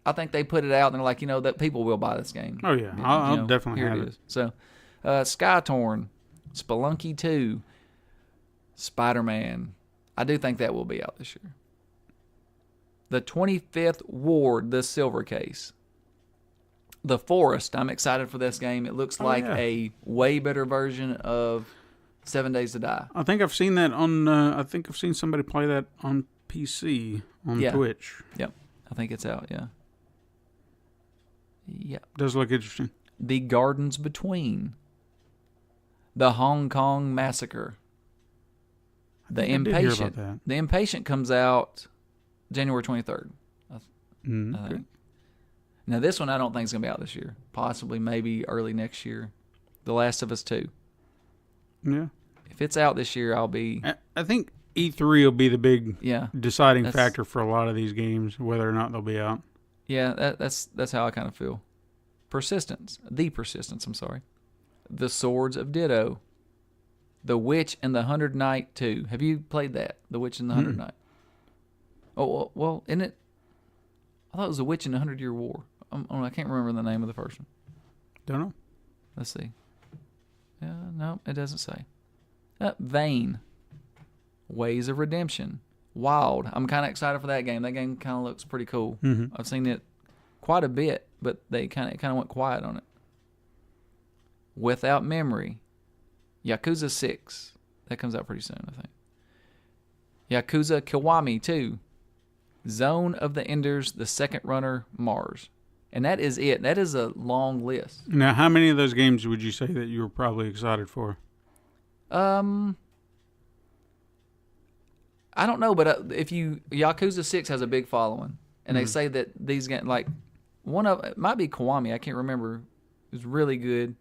I think they put it out and they're like, that people will buy this game. Oh, yeah. I'll definitely have it. So, Skytorn, Spelunky 2, Spider-Man. I do think that will be out this year. The 25th Ward, the Silver Case. The Forest. I'm excited for this game. It looks like a way better version of 7 Days to Die. I think I've seen that on. I think I've seen somebody play that on PC on Twitch. Yep, I think it's out. Yeah. Yep. Does look interesting. The Gardens Between. The Hong Kong Massacre. The Impatient. The Impatient comes out January 23rd. I think. Now, this one I don't think is going to be out this year. Possibly, maybe early next year. The Last of Us 2. Yeah. If it's out this year, I'll be... I think E3 will be the big deciding factor for a lot of these games, whether or not they'll be out. Yeah, that's how I kind of feel. Persistence. The Persistence, I'm sorry. The Swords of Ditto. The Witch and the 100 Knight 2. Have you played that? The Witch and the 100 Knight. Oh, well, isn't it? I thought it was The Witch in the 100-Year War. I can't remember the name of the first one. Don't know. Let's see. No, it doesn't say. Vane. Ways of Redemption. Wild. I'm kind of excited for that game. That game kind of looks pretty cool. I've seen it quite a bit, but they kind of went quiet on it. Without Memory. Yakuza 6. That comes out pretty soon, I think. Yakuza Kiwami 2. Zone of the Enders, The Second Runner, Mars. And that is it. That is a long list. Now, how many of those games would you say that you were probably excited for? I don't know, but Yakuza 6 has a big following, and they say that these games, like it might be Kiwami, I can't remember. It's really good.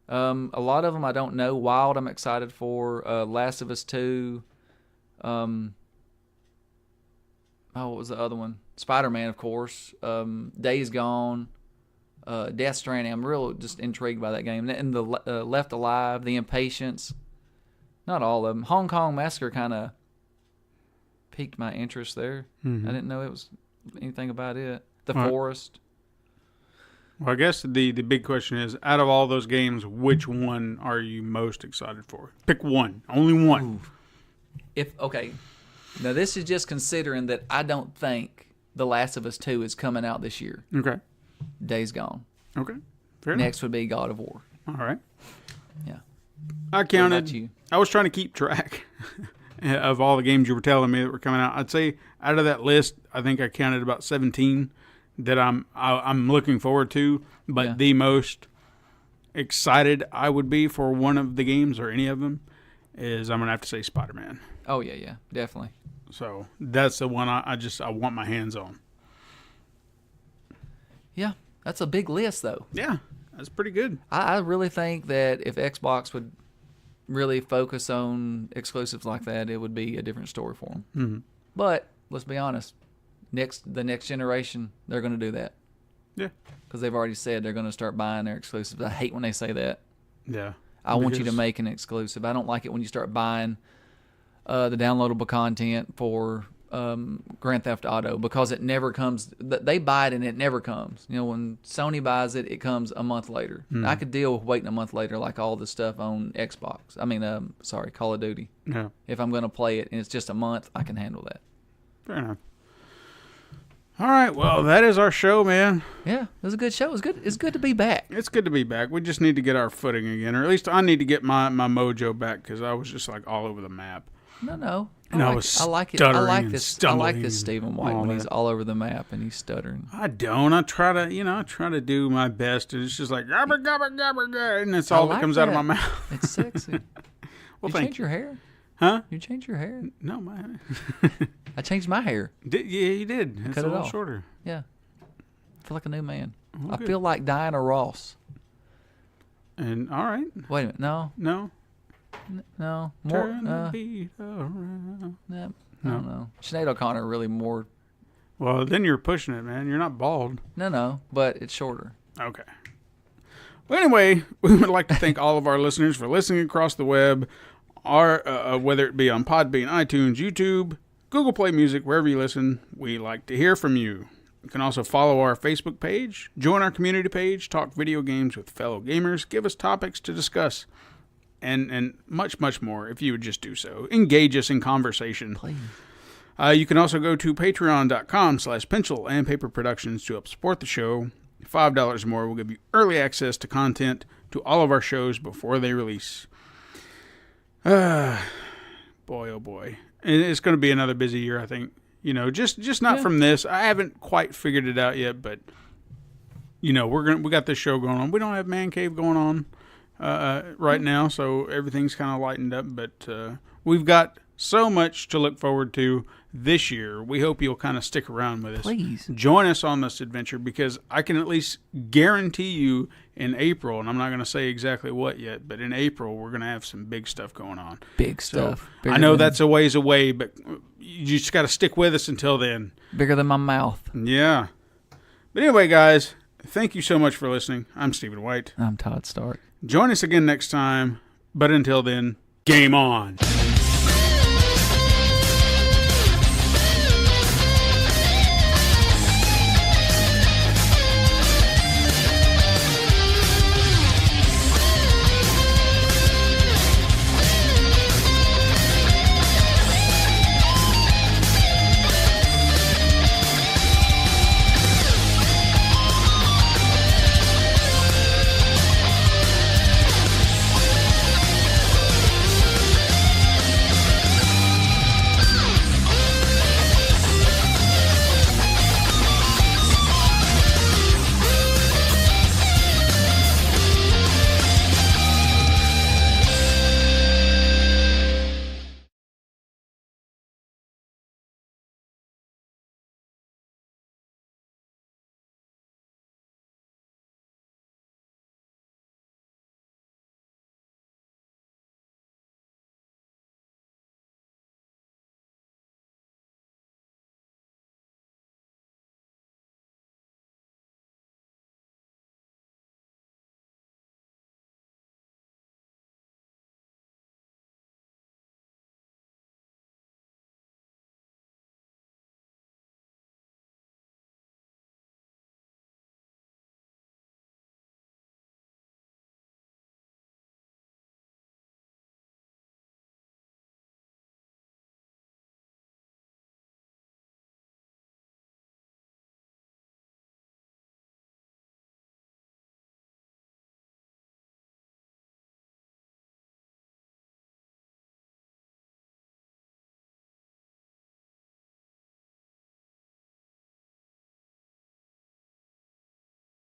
A lot of them I don't know. Wild, I'm excited for. Last of Us 2. What was the other one? Spider-Man, of course. Days Gone. Death Stranding. I'm real just intrigued by that game. And the Left Alive, The Impatience. Not all of them. Hong Kong Massacre kind of piqued my interest there. I didn't know it was anything about it. The All right. Forest. Well, I guess the big question is, out of all those games, which one are you most excited for? Pick one. Only one. Now this is just considering that I don't think The Last of Us 2 is coming out this year. Okay. Days Gone. Okay. Fair enough. Next would be God of War. All right. Yeah. I counted. about you? I was trying to keep track of all the games you were telling me that were coming out. I'd say out of that list, I think I counted about 17 that I'm looking forward to. But Yeah. the most excited I would be for one of the games or any of them is I'm gonna have to say Spider-Man. Oh yeah, definitely. So that's the one I want my hands on. Yeah, that's a big list though. Yeah, that's pretty good. I really think that if Xbox would really focus on exclusives like that, it would be a different story for them. Mm-hmm. But let's be honest, the next generation, they're going to do that Yeah, because they've already said they're going to start buying their exclusives. I hate when they say that. yeah. I want you to Because- make an exclusive. I don't like it when you start buying the downloadable content for Grand Theft Auto because it never comes. They buy it and it never comes. You know, when Sony buys it, it comes a month later. I could deal with waiting a month later, like all the stuff on Xbox. I mean, Call of Duty. Yeah, If I'm going to play it and it's just a month, I can handle that. fair enough. All right, well, that is our show, man. Yeah, it was a good show. It's good to be back. It's good to be back. We just need to get our footing again, or at least I need to get my mojo back because I was just like all over the map. No. And I was I like it. I stuttering like and this. I stumbling like this and Stephen White all when he's that. all over the map and he's stuttering. I don't. I try to do my best, and it's just like gabber, gabber, gabber, gabber, and that's all that like comes out of that. my mouth. It's sexy. Well, you thank change your hair? Huh? You change your hair? No, man. I changed my hair. Yeah, you did. It's cut a it little off. shorter. Yeah. I feel like a new man. Well, I good. feel like Diana Ross. And all right, Wait a minute. No. no, More. turn the beat around. No, I don't know. Sinead O'Connor really more. Well, then you're pushing it, man. You're not bald. No, but it's shorter. Okay. Well, anyway, we would like to thank all of our listeners for listening across the web, whether it be on Podbean, iTunes, YouTube, Google Play Music, wherever you listen. We like to hear from you. You can also follow our Facebook page, join our community page, talk video games with fellow gamers, give us topics to discuss, and much, much more if you would just do so. Engage us in conversation. Please. You can also go to patreon.com/pencil and paper productions to help support the show. $5 or more will give you early access to content to all of our shows before they release. Boy, oh boy. And it's going to be another busy year, I think. You know, just not from this. I haven't quite figured it out yet, but you know, we got this show going on. We don't have Man Cave going on right now, so everything's kind of lightened up, but we've got so much to look forward to this year. We hope you'll kind of stick around with us. Please. Join us on this adventure because I can at least guarantee you in April, and I'm not going to say exactly what yet, but in April we're going to have some big stuff going on. Big So stuff. I know that's a ways away, but you just got to stick with us until then. bigger than my mouth. Yeah. But anyway, guys, thank you so much for listening. I'm Stephen White. I'm Todd Stark. Join us again next time, but until then, game on.